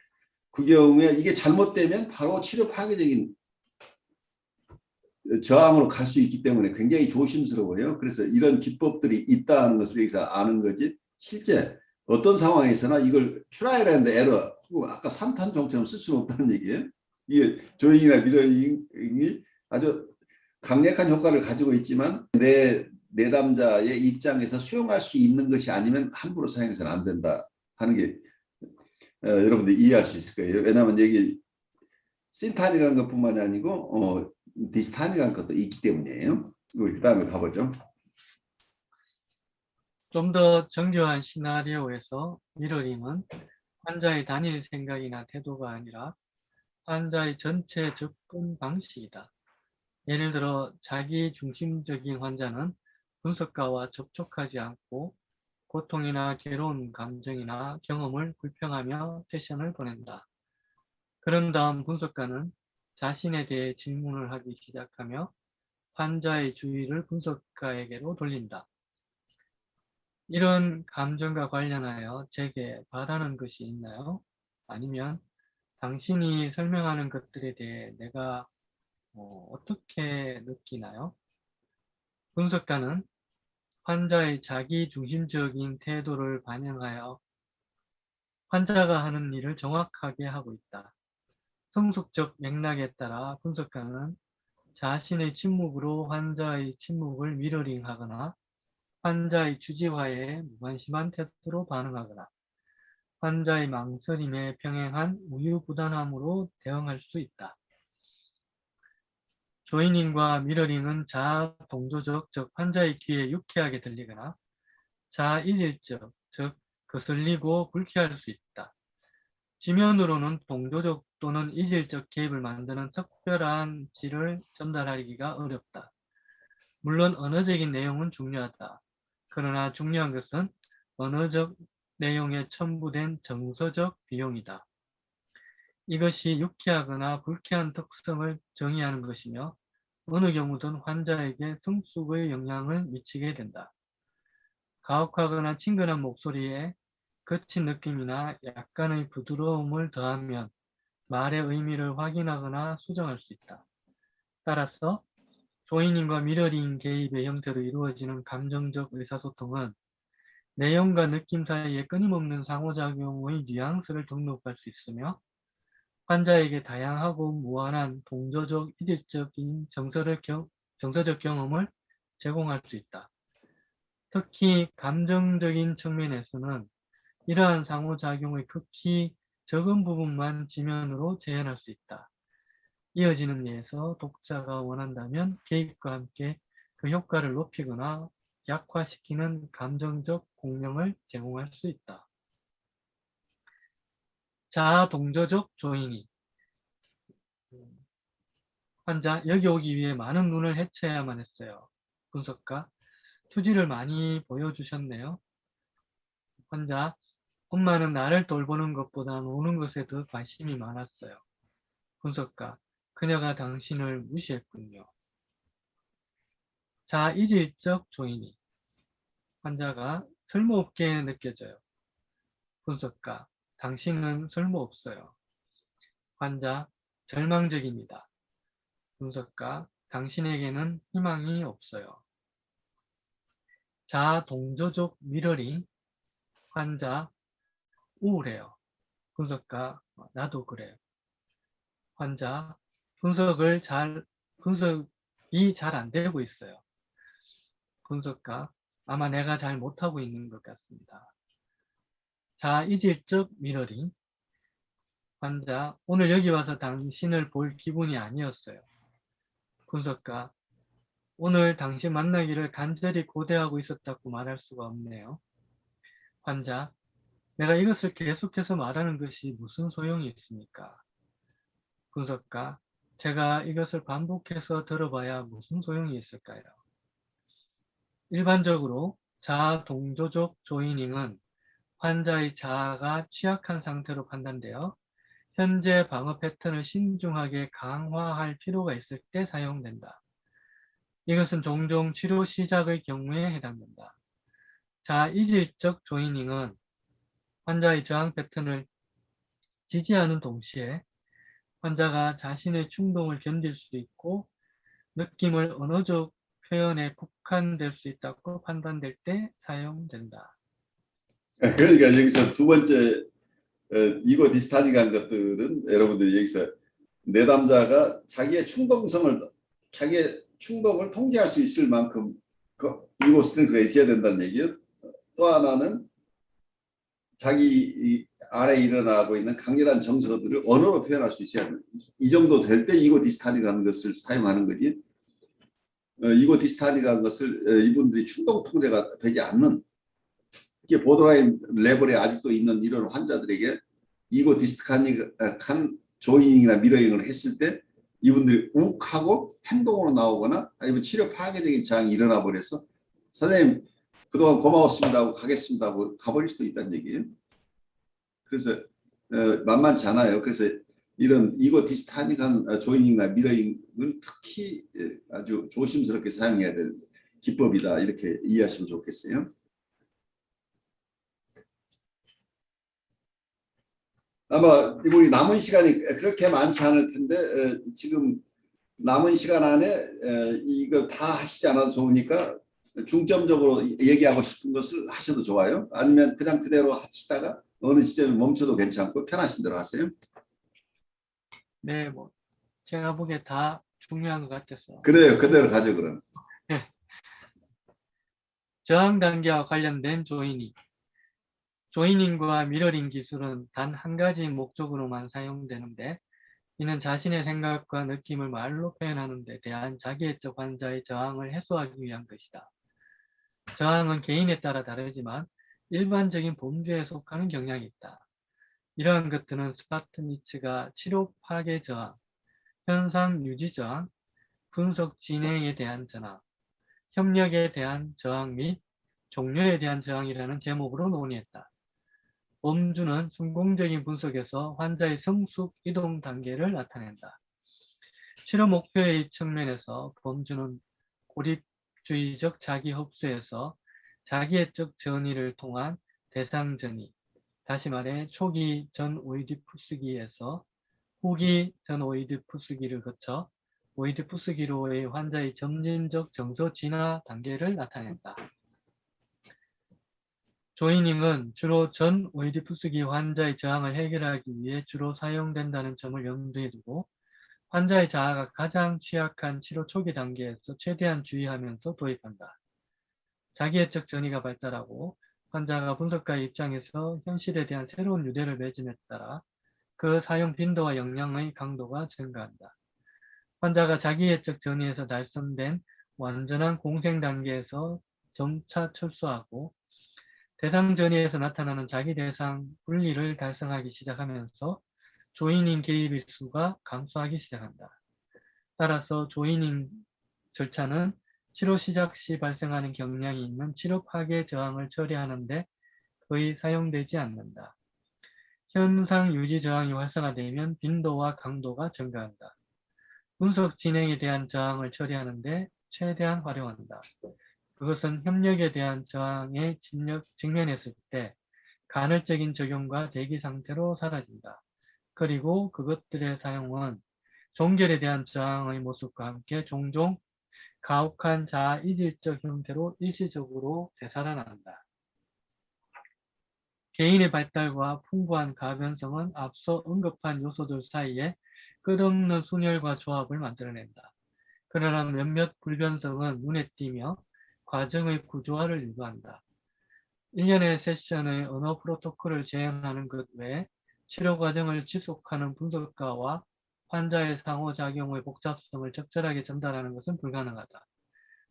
그 경우에 이게 잘못되면 바로 치료 파괴적인 저항으로 갈 수 있기 때문에 굉장히 조심스러워요. 그래서 이런 기법들이 있다는 것을 여기서 아는 거지 실제 어떤 상황에서나 이걸 트라이얼 앤드 에러 아까 산탄종처럼 쓸 수는 없다는 얘기예요. 이게 조이닝이나 미러잉이 아주 강력한 효과를 가지고 있지만 내담자의 입장에서 수용할 수 있는 것이 아니면 함부로 사용해서는 안 된다 하는 게 여러분들 이해할 수 있을 거예요. 왜냐하면 여기 신타닉한 것뿐만이 아니고 디스타닉한 것도 있기 때문이에요. 그 다음에 가보죠. 좀 더 정교한 시나리오에서 미러링은 환자의 단일 생각이나 태도가 아니라 환자의 전체 접근 방식이다. 예를 들어 자기 중심적인 환자는 분석가와 접촉하지 않고 고통이나 괴로운 감정이나 경험을 불평하며 세션을 보낸다. 그런 다음 분석가는 자신에 대해 질문을 하기 시작하며 환자의 주의를 분석가에게로 돌린다. 이런 감정과 관련하여 제게 바라는 것이 있나요? 아니면 당신이 설명하는 것들에 대해 내가 어떻게 느끼나요? 분석가는 환자의 자기중심적인 태도를 반영하여 환자가 하는 일을 정확하게 하고 있다. 성숙적 맥락에 따라 분석가는 자신의 침묵으로 환자의 침묵을 미러링하거나 환자의 주지화에 무관심한 태도로 반응하거나 환자의 망설임에 평행한 우유부단함으로 대응할 수 있다. 조이닝과 미러링은 자아 동조적, 즉 환자의 귀에 유쾌하게 들리거나 자아 이질적, 즉 거슬리고 불쾌할 수 있다. 지면으로는 동조적 또는 이질적 개입을 만드는 특별한 질을 전달하기가 어렵다. 물론 언어적인 내용은 중요하다. 그러나 중요한 것은 언어적 내용에 첨부된 정서적 비용이다. 이것이 유쾌하거나 불쾌한 특성을 정의하는 것이며 어느 경우든 환자에게 성숙의 영향을 미치게 된다. 가혹하거나 친근한 목소리에 거친 느낌이나 약간의 부드러움을 더하면 말의 의미를 확인하거나 수정할 수 있다. 따라서 조이닝과 미러링 개입의 형태로 이루어지는 감정적 의사소통은 내용과 느낌 사이에 끊임없는 상호작용의 뉘앙스를 등록할 수 있으며 환자에게 다양하고 무한한 동조적, 이질적인 정서적 경험을 제공할 수 있다. 특히 감정적인 측면에서는 이러한 상호작용의 극히 적은 부분만 지면으로 재현할 수 있다. 이어지는 예에서 독자가 원한다면 개입과 함께 그 효과를 높이거나 약화시키는 감정적 공명을 제공할 수 있다. 자아 동조적 조인이 환자, 여기 오기 위해 많은 눈을 헤쳐야만 했어요. 분석가, 투지를 많이 보여주셨네요. 환자, 엄마는 나를 돌보는 것보다 노는 것에 더 관심이 많았어요. 분석가, 그녀가 당신을 무시했군요. 자이질적 조인이 환자가 쓸모없게 느껴져요. 분석가, 당신은 쓸모없어요. 환자, 절망적입니다. 분석가, 당신에게는 희망이 없어요. 자동조적 미러링 환자, 우울해요. 분석가, 나도 그래요. 환자, 분석이 잘 안 되고 있어요. 분석가, 아마 내가 잘 못하고 있는 것 같습니다. 자이질적 미러링 환자, 오늘 여기 와서 당신을 볼 기분이 아니었어요. 분석가, 오늘 당신 만나기를 간절히 고대하고 있었다고 말할 수가 없네요. 환자, 내가 이것을 계속해서 말하는 것이 무슨 소용이 있습니까? 분석가, 제가 이것을 반복해서 들어봐야 무슨 소용이 있을까요? 일반적으로 자아 동조적 조이닝은 환자의 자아가 취약한 상태로 판단되어 현재 방어 패턴을 신중하게 강화할 필요가 있을 때 사용된다. 이것은 종종 치료 시작의 경우에 해당된다. 자이질적 조이닝은 환자의 저항 패턴을 지지하는 동시에 환자가 자신의 충동을 견딜 수 있고 느낌을 언어적 표현에 국한될 수 있다고 판단될 때 사용된다. 그러니까 여기서 두 번째 이고 디스타닉한 것들은 여러분들이 여기서 내담자가 자기의 충동을 통제할 수 있을 만큼 이고 스트렝스가 있어야 된다는 얘기예요. 또 하나는 자기 안에 일어나고 있는 강렬한 정서들을 언어로 표현할 수 있어야 합니다. 이 정도 될 때 이고 디스타닉한 것을 사용하는 거지. 이고 디스타닉한 것을 이분들이 충동 통제가 되지 않는 이게 보더라인 레벨에 아직도 있는 이런 환자들에게 이고 디스타닉한 조이닝이나 미러잉을 했을 때 이분들이 욱하고 행동으로 나오거나 아니면 치료 파괴적인 저항이 일어나 버려서 선생님 그동안 고마웠습니다 하고 가겠습니다 하고 가버릴 수도 있다는 얘기예요. 그래서 만만치 않아요. 그래서 이런 이고 디스타닉한 조이닝이나 미러잉을 특히 아주 조심스럽게 사용해야 될 기법이다. 이렇게 이해하시면 좋겠어요. 아마 우리 남은 시간이 그렇게 많지 않을 텐데 지금 남은 시간 안에 이걸 다 하시지 않아도 좋으니까 중점적으로 얘기하고 싶은 것을 하셔도 좋아요. 아니면 그냥 그대로 하시다가 어느 시점에 멈춰도 괜찮고 편하신 대로 하세요. 네, 제가 보기에 다 중요한 것 같아서. 그래요. 그대로 가죠 그럼. 네. 저항 단계와 관련된 조이닝. 조이닝과 미러링 기술은 단 한 가지 목적으로만 사용되는데 이는 자신의 생각과 느낌을 말로 표현하는 데 대한 자기애적 환자의 저항을 해소하기 위한 것이다. 저항은 개인에 따라 다르지만 일반적인 범주에 속하는 경향이 있다. 이러한 것들은 스파트니츠가 치료 파괴 저항, 현상 유지 저항, 분석 진행에 대한 저항, 협력에 대한 저항 및 종료에 대한 저항이라는 제목으로 논의했다. 범주는 성공적인 분석에서 환자의 성숙 이동 단계를 나타낸다. 치료 목표의 측면에서 범주는 고립주의적 자기 흡수에서 자기애적 전이를 통한 대상 전이, 다시 말해 초기 전오이디푸스기에서 후기 전오이디푸스기를 거쳐 오이디푸스기로의 환자의 점진적 정서 진화 단계를 나타낸다. 조이닝은 주로 전 오이디푸스기 환자의 저항을 해결하기 위해 주로 사용된다는 점을 염두에 두고 환자의 자아가 가장 취약한 치료 초기 단계에서 최대한 주의하면서 도입한다. 자기애적 전이가 발달하고 환자가 분석가의 입장에서 현실에 대한 새로운 유대를 맺음에 따라 그 사용 빈도와 역량의 강도가 증가한다. 환자가 자기애적 전이에서 날선된 완전한 공생 단계에서 점차 철수하고 대상 전이에서 나타나는 자기 대상 분리를 달성하기 시작하면서 조이닝 개입 일수가 감소하기 시작한다. 따라서 조이닝 절차는 치료 시작 시 발생하는 경향이 있는 치료 파괴 저항을 처리하는 데 거의 사용되지 않는다. 현상 유지 저항이 활성화되면 빈도와 강도가 증가한다. 분석 진행에 대한 저항을 처리하는 데 최대한 활용한다. 그것은 협력에 대한 저항에 직면했을 때 간헐적인 적용과 대기 상태로 사라진다. 그리고 그것들의 사용은 종결에 대한 저항의 모습과 함께 종종 가혹한 자아 이질적 형태로 일시적으로 되살아난다. 개인의 발달과 풍부한 가변성은 앞서 언급한 요소들 사이에 끝없는 순혈과 조합을 만들어낸다. 그러나 몇몇 불변성은 눈에 띄며 과정의 구조화를 유도한다. 일련의 세션의 언어 프로토콜을 재현하는 것 외에 치료 과정을 지속하는 분석가와 환자의 상호작용의 복잡성을 적절하게 전달하는 것은 불가능하다.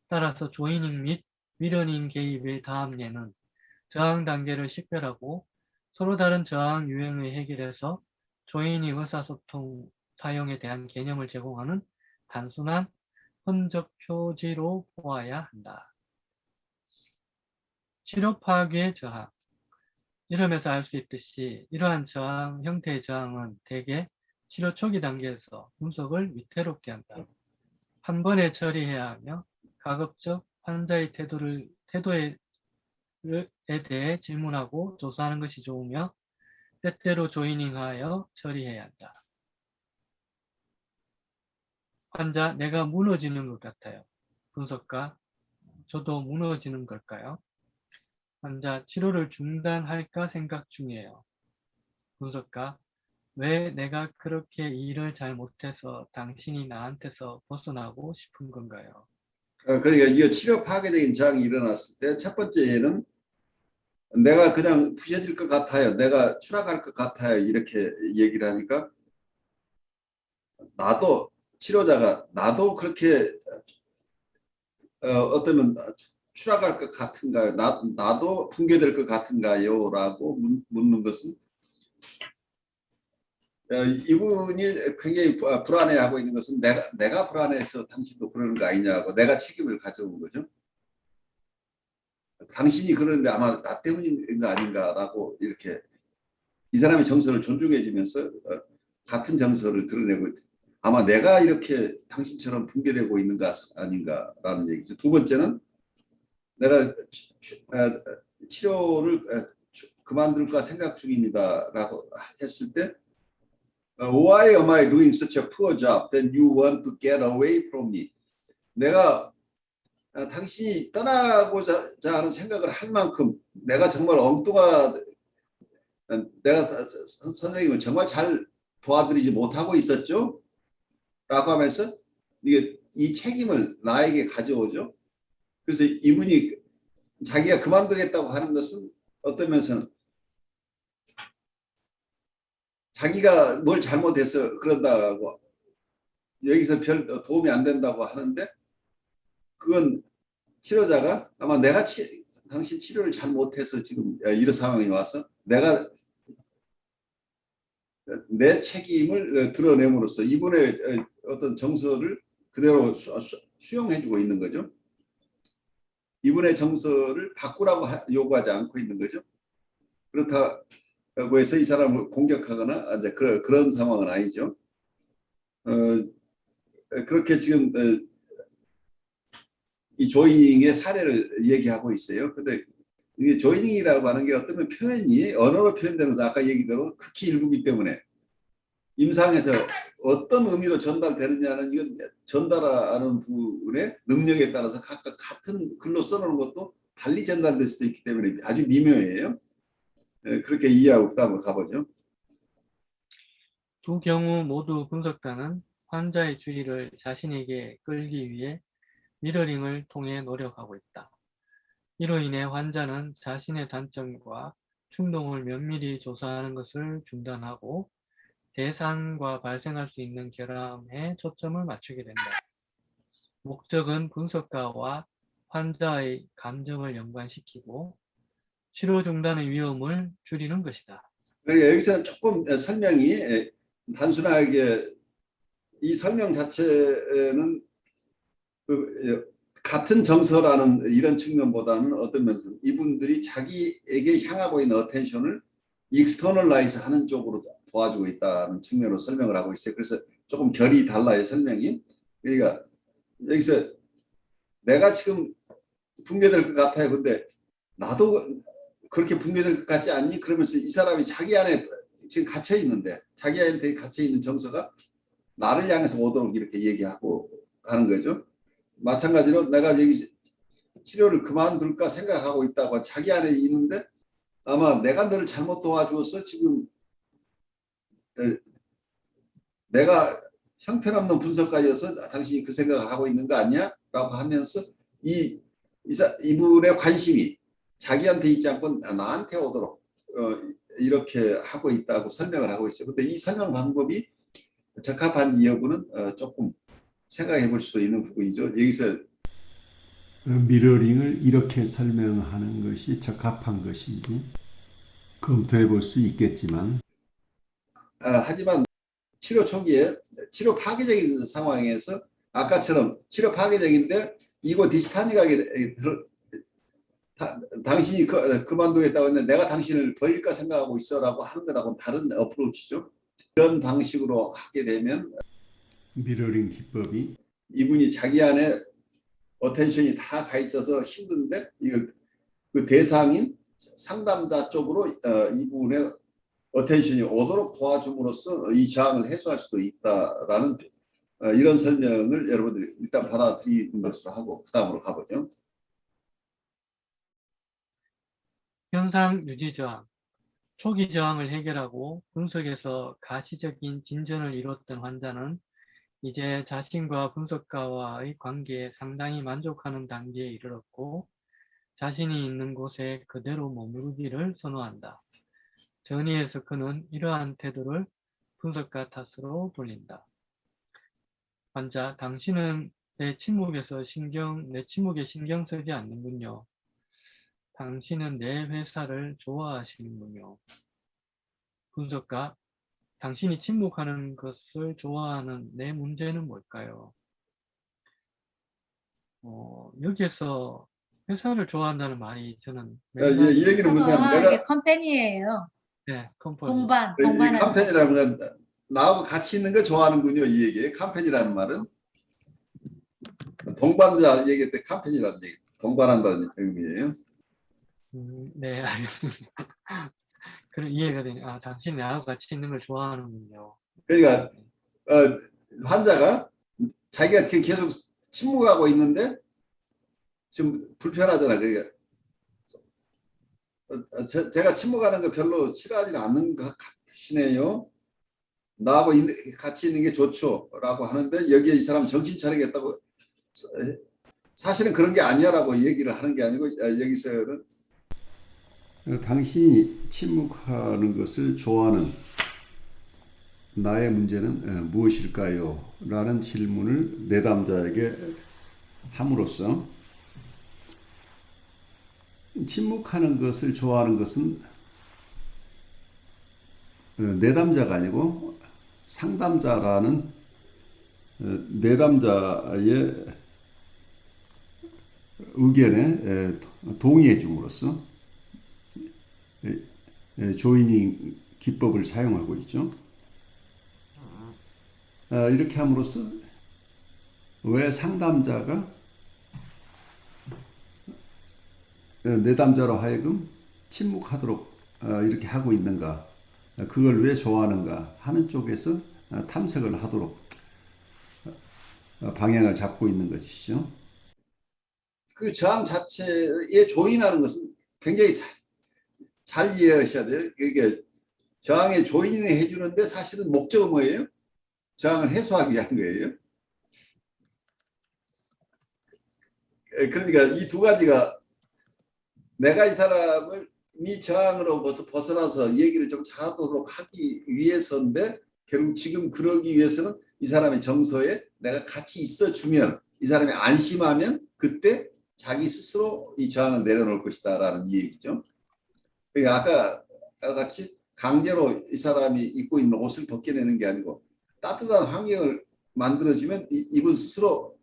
따라서 조이닝 및 미러닝 개입의 다음 예는 저항 단계를 식별하고 서로 다른 저항 유형의 해결에서 조이닝 의사소통 사용에 대한 개념을 제공하는 단순한 흔적 표지로 보아야 한다. 치료 파괴 저항. 이름에서 알 수 있듯이 이러한 저항 형태의 저항은 대개 치료 초기 단계에서 분석을 위태롭게 한다. 한 번에 처리해야 하며 가급적 환자의 태도에 대해 질문하고 조사하는 것이 좋으며 때때로 조이닝하여 처리해야 한다. 환자, 내가 무너지는 것 같아요. 분석가, 저도 무너지는 걸까요? 환자, 치료를 중단할까 생각 중이에요. 분석가, 왜 내가 그렇게 일을 잘 못해서 당신이 나한테서 벗어나고 싶은 건가요? 그러니까 이 치료 파괴적인 저항이 일어났을 때 첫 번째는 내가 그냥 부셔질 것 같아요. 내가 추락할 것 같아요. 이렇게 얘기를 하니까 나도 치료자가 나도 그렇게 어떠면 추락할 것 같은가요? 나도 붕괴될 것 같은가요? 라고 묻는 것은 이분이 굉장히 불안해하고 있는 것은 내가 불안해서 당신도 그러는 거 아니냐고 내가 책임을 가져온 거죠. 당신이 그러는데 아마 나 때문인 거 아닌가라고 이렇게 이 사람의 정서를 존중해주면서 같은 정서를 드러내고 아마 내가 이렇게 당신처럼 붕괴되고 있는 것 아닌가라는 얘기죠. 두 번째는 내가 치료를 그만둘까 생각 중입니다라고 했을 때 Why am I doing such a poor job? Then you want to get away from me. 내가 당신이 떠나고자 하는 생각을 할 만큼 내가 정말 엉뚱한 내가 선생님을 정말 잘 도와드리지 못하고 있었죠? 라고 하면서 이게 이 책임을 나에게 가져오죠. 그래서 이분이 자기가 그만두겠다고 하는 것은 어떤 면에서는 자기가 뭘 잘못해서 그런다고 여기서 별 도움이 안 된다고 하는데 그건 치료자가 아마 내가 당신 치료를 잘 못해서 지금 이런 상황이 와서 내가 내 책임을 드러냄으로써 이분의 어떤 정서를 그대로 수용해주고 있는 거죠. 이분의 정서를 바꾸라고 요구하지 않고 있는 거죠. 그렇다고 해서 이 사람을 공격하거나 이제 그런 상황은 아니죠. 그렇게 지금 이 조이닝의 사례를 얘기하고 있어요. 근데 이게 조이닝이라고 하는 게 어떤 표현이 언어로 표현되는 것은 아까 얘기대로 극히 일부기 때문에 임상에서 어떤 의미로 전달되느냐는 이건 전달하는 분의 능력에 따라서 각각 같은 글로 써놓은 것도 달리 전달될 수도 있기 때문에 아주 미묘해요. 그렇게 이해하고 그다음으로 가보죠. 두 경우 모두 분석가는 환자의 주의를 자신에게 끌기 위해 미러링을 통해 노력하고 있다. 이로 인해 환자는 자신의 단점과 충동을 면밀히 조사하는 것을 중단하고 대상과 발생할 수 있는 결함에 초점을 맞추게 된다. 목적은 분석가와 환자의 감정을 연관시키고 치료 중단의 위험을 줄이는 것이다. 그러니까 여기서는 조금 설명이 단순하게 이 설명 자체는 같은 정서라는 이런 측면보다는 어떤 면에서 이분들이 자기에게 향하고 있는 어텐션을 익스터널라이즈 하는 쪽으로 도와주고 있다는 측면으로 설명을 하고 있어요. 그래서 조금 결이 달라요, 설명이. 그러니까 여기서 내가 지금 붕괴될 것 같아요. 근데 나도 그렇게 붕괴될 것 같지 않니? 그러면서 이 사람이 자기 안에 지금 갇혀 있는데 자기한테 갇혀 있는 정서가 나를 향해서 오도록 이렇게 얘기하고 하는 거죠. 마찬가지로 내가 여기 치료를 그만둘까 생각하고 있다고 자기 안에 있는데 아마 내가 너를 잘못 도와주어서 지금 내가 형편없는 분석가여서 당신이 그 생각을 하고 있는 거 아니야? 라고 하면서 이분의 관심이 자기한테 있지 않고 나한테 오도록 이렇게 하고 있다고 설명을 하고 있어요. 근데 이 설명 방법이 적합한지 여부는 조금 생각해 볼 수 있는 부분이죠. 여기서 미러링을 이렇게 설명하는 것이 적합한 것인지 검토해 볼 수 있겠지만 하지만 치료 초기에 치료 파괴적인 상황에서 아까처럼 치료 파괴적인데 이거 디스타니가 당신이 그만두겠다고 했는데 내가 당신을 버릴까 생각하고 있어라고 하는 것하고는 다른 어프로치죠. 이런 방식으로 하게 되면 미러링 기법이 이분이 자기 안에 어텐션이 다 가 있어서 힘든데 이거 그 대상인 상담자 쪽으로 이분의 어텐션이 오도록 도와줌으로써 이 저항을 해소할 수도 있다라는 이런 설명을 여러분들이 일단 받아들이는 것으로 하고 그 다음으로 가보죠. 현상 유지 저항. 초기 저항을 해결하고 분석에서 가시적인 진전을 이뤘던 환자는 이제 자신과 분석가와의 관계에 상당히 만족하는 단계에 이르렀고 자신이 있는 곳에 그대로 머무르기를 선호한다. 전의에서 그는 이러한 태도를 분석가 탓으로 돌린다. 환자, 당신은 내 침묵에 신경 쓰지 않는군요. 당신은 내 회사를 좋아하시는군요. 분석가, 당신이 침묵하는 것을 좋아하는 내 문제는 뭘까요? 여기에서 회사를 좋아한다는 말이 저는 이 얘기는 무슨 이게 내가 컴퍼니예요. 네, 컴포즈. 이 동반하는 캄페인이라는 건 나하고 같이 있는 걸 좋아하는군요. 이 얘기. 캄페인이라는 말은 동반자 얘기할 때 캄페인이라는 얘기. 동반한다는 의미예요. 네, 알겠습니다. 그럼 이해가 되네. 아, 당신이 나하고 같이 있는 걸 좋아하는군요. 그러니까 환자가 자기가 계속 침묵하고 있는데 지금 불편하잖아. 그러니까 제가 침묵하는 거 별로 싫어하지는 않는 것 같으시네요. 나하고 같이 있는 게 좋죠. 라고 하는데 여기에 이 사람 정신 차리겠다고 사실은 그런 게 아니야라고 얘기를 하는 게 아니고 여기서는 당신이 침묵하는 것을 좋아하는 나의 문제는 무엇일까요? 라는 질문을 내담자에게 함으로써 침묵하는 것을 좋아하는 것은 내담자가 아니고 상담자라는 내담자의 의견에 동의해 줌으로써 조이닝 기법을 사용하고 있죠. 이렇게 함으로써 왜 상담자가 내담자로 하여금 침묵하도록 이렇게 하고 있는가, 그걸 왜 좋아하는가 하는 쪽에서 탐색을 하도록 방향을 잡고 있는 것이죠. 그 저항 자체에 조인하는 것은 굉장히 잘 이해하셔야 돼요. 이게 저항에 조인을 해주는데 사실은 목적은 뭐예요? 저항을 해소하기 위한 거예요. 그러니까 이 두 가지가 내가 이 사람을 이 저항으로 벗어나서 얘기를 좀 잘하도록 하기 위해서인데 결국 지금 그러기 위해서는 이 사람의 정서에 내가 같이 있어주면 이 사람이 안심하면 그때 자기 스스로 이 저항을 내려놓을 것이다 라는 이 얘기죠. 그러니까 아까 같이 강제로 이 사람이 입고 있는 옷을 벗겨내는 게 아니고 따뜻한 환경을 만들어주면 이분 스스로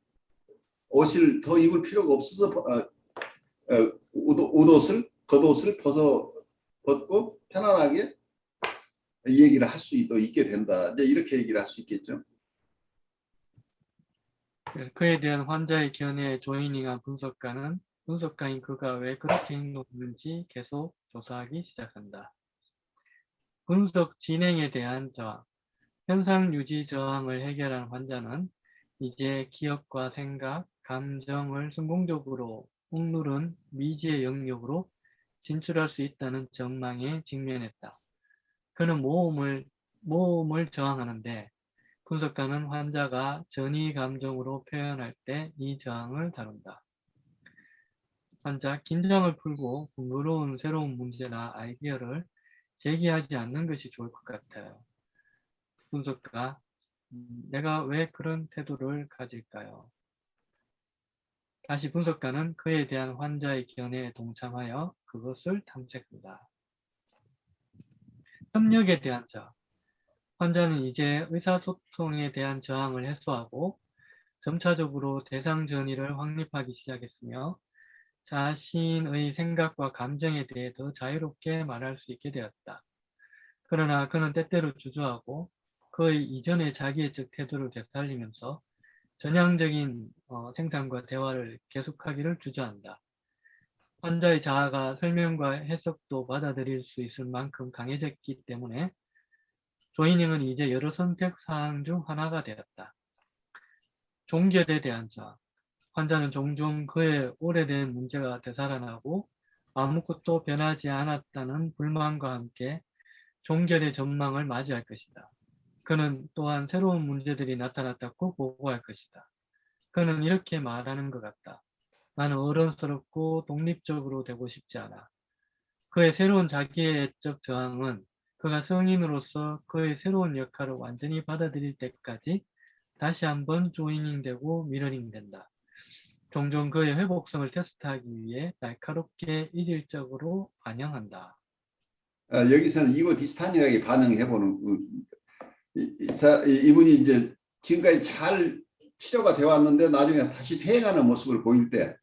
옷을 더 입을 필요가 없어서 옷옷을 겉옷을 벗고 편안하게 이 얘기를 할 수 있게 된다. 이제 이렇게 얘기를 할 수 있겠죠. 그에 대한 환자의 견해에 조이닝한 분석가인 그가 왜 그렇게 행동했는지 계속 조사하기 시작한다. 분석 진행에 대한 저항, 현상 유지 저항을 해결한 환자는 이제 기억과 생각, 감정을 성공적으로 억누른 미지의 영역으로 진출할 수 있다는 전망에 직면했다. 그는 모험을 저항하는데 분석가는 환자가 전이 감정으로 표현할 때 이 저항을 다룬다. 환자, 긴장을 풀고 번거로운 새로운 문제나 아이디어를 제기하지 않는 것이 좋을 것 같아요. 분석가, 내가 왜 그런 태도를 가질까요? 다시 분석가는 그에 대한 환자의 견해에 동참하여 그것을 탐색한다. 협력에 대한 저항. 환자는 이제 의사소통에 대한 저항을 해소하고 점차적으로 대상 전이를 확립하기 시작했으며 자신의 생각과 감정에 대해 더 자유롭게 말할 수 있게 되었다. 그러나 그는 때때로 주저하고 그의 이전의 자기애적 태도를 되살리면서 전향적인 생산과 대화를 계속하기를 주저한다. 환자의 자아가 설명과 해석도 받아들일 수 있을 만큼 강해졌기 때문에 조이닝은 이제 여러 선택 사항 중 하나가 되었다. 종결에 대한 저항. 환자는 종종 그의 오래된 문제가 되살아나고 아무것도 변하지 않았다는 불만과 함께 종결의 전망을 맞이할 것이다. 그는 또한 새로운 문제들이 나타났다고 보고할 것이다. 그는 이렇게 말하는 것 같다. 나는 어른스럽고 독립적으로 되고 싶지 않아. 그의 새로운 자기애적 저항은 그가 성인으로서 그의 새로운 역할을 완전히 받아들일 때까지 다시 한번 조이닝되고 미러링된다. 종종 그의 회복성을 테스트하기 위해 날카롭게 이질적으로 반영한다. 여기서는 이고 디스타니아에게 반응해보는 이분이 이제 지금까지 잘 치료가 되어 왔는데 나중에 다시 퇴행하는 모습을 보일 때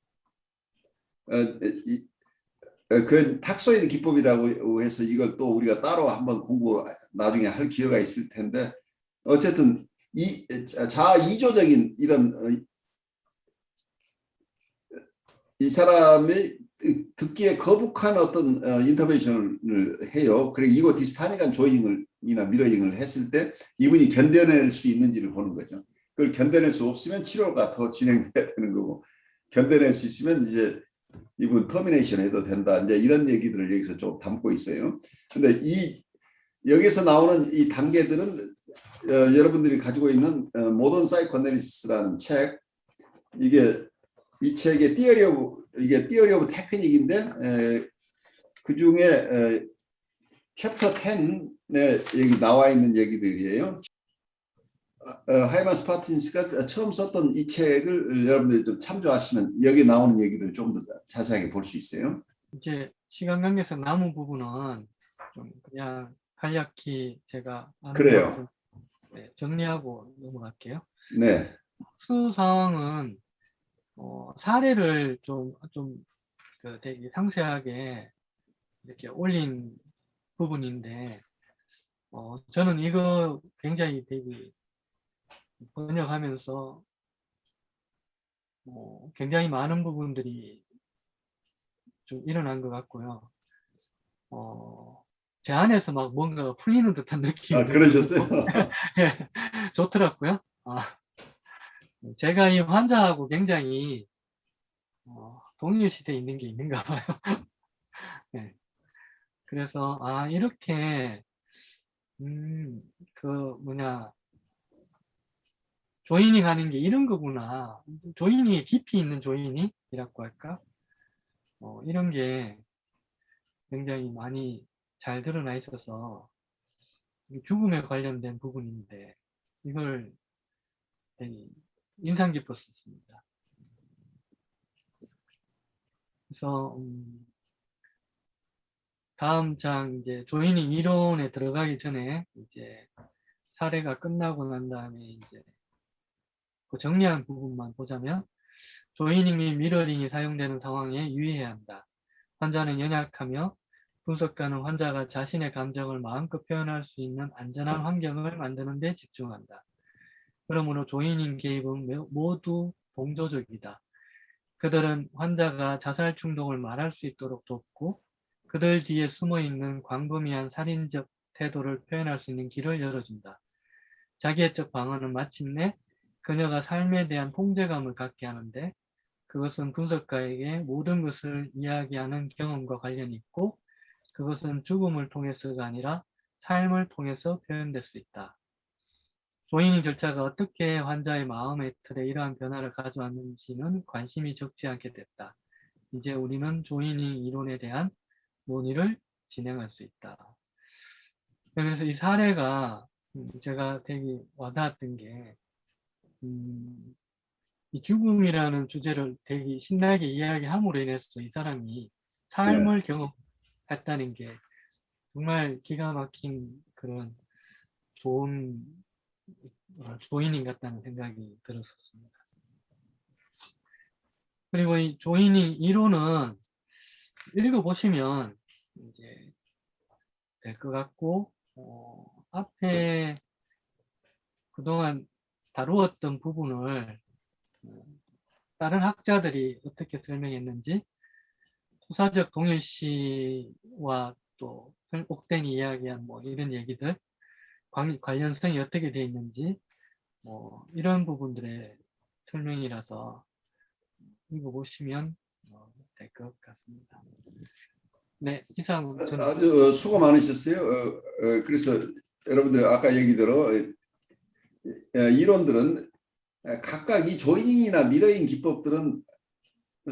그 탁소이드 기법이라고 해서 이걸 또 우리가 따로 한번 공부 나중에 할 기회가 있을 텐데 어쨌든 이 자아이조적인 이런 이 사람이 듣기에 거북한 어떤 인터벤션을 해요. 그리고 이거 디스타니간 조잉이나 미러잉을 했을 때 이분이 견뎌낼 수 있는지를 보는 거죠. 그걸 견뎌낼 수 없으면 치료가 더 진행돼야 되는 거고 견뎌낼 수 있으면 이제 이분 터미네이션 해도 된다. 이제 이런 얘기들을 여기서 좀 담고 있어요. 근데 여기서 나오는 이 단계들은 여러분들이 가지고 있는 모던 사이코애널리시스라는 책, 이 책의 티어리 오브 테크닉인데 그 중에 챕터 10에 여기 나와 있는 얘기들이에요. 하이만 스파틴스가 처음 썼던 이 책을 여러분들이 좀 참조하시면 여기 나오는 얘기들을 좀 더 자세하게 볼 수 있어요. 이제 시간 관계에서 남은 부분은 좀 그냥 간략히 제가 아는 그래요. 만큼 정리하고 넘어갈게요. 네. 특수 상황은 사례를 좀 되게 상세하게 이렇게 올린 부분인데, 저는 이거 굉장히 되게 번역하면서 굉장히 많은 부분들이 좀 일어난 것 같고요. 제 안에서 막 뭔가가 풀리는 듯한 느낌이 그러셨어요? 들어서 예, 좋더라고요. 제가 이 환자하고 굉장히 동일시대에 있는 게 있는가 봐요. 네. 그래서 이렇게 그 뭐냐 조인이 가는 게 이런 거구나. 조인이 깊이 있는 조인이라고 할까? 이런 게 굉장히 많이 잘 드러나 있어서 죽음에 관련된 부분인데 이걸 되게 인상 깊었습니다. 그래서 다음 장 이제 조인이 이론에 들어가기 전에 이제 사례가 끝나고 난 다음에 이제 그 정리한 부분만 보자면 조이닝 및 미러링이 사용되는 상황에 유의해야 한다. 환자는 연약하며 분석가는 환자가 자신의 감정을 마음껏 표현할 수 있는 안전한 환경을 만드는 데 집중한다. 그러므로 조이닝 개입은 모두 동조적이다. 그들은 환자가 자살 충동을 말할 수 있도록 돕고 그들 뒤에 숨어있는 광범위한 살인적 태도를 표현할 수 있는 길을 열어준다. 자기애적 방어는 마침내 그녀가 삶에 대한 통제감을 갖게 하는데 그것은 분석가에게 모든 것을 이야기하는 경험과 관련이 있고 그것은 죽음을 통해서가 아니라 삶을 통해서 표현될 수 있다. 조이닝 절차가 어떻게 환자의 마음의 틀에 이러한 변화를 가져왔는지는 관심이 적지 않게 됐다. 이제 우리는 조이닝 이론에 대한 논의를 진행할 수 있다. 그래서 이 사례가 제가 되게 와닿았던 게 이 죽음이라는 주제를 되게 신나게 이야기함으로 인해서 이 사람이 예. 삶을 경험했다는 게 정말 기가 막힌 그런 좋은 조이닝 같다는 생각이 들었었습니다. 그리고 이 조이닝 이론은 읽어보시면 이제 될 것 같고, 앞에 그동안 다루었던 부분을 다른 학자들이 어떻게 설명했는지, 토사적 동일시와 또 옥den이 이야기한 뭐 이런 얘기들, 관련성이 어떻게 되어 있는지, 뭐 이런 부분들의 설명이라서 읽어보시면 될 것 같습니다. 네, 이상 저는 아주 수고 많으셨어요. 그래서 여러분들 아까 얘기대로 이론들은 각각 이 조이닝이나 미러잉 기법들은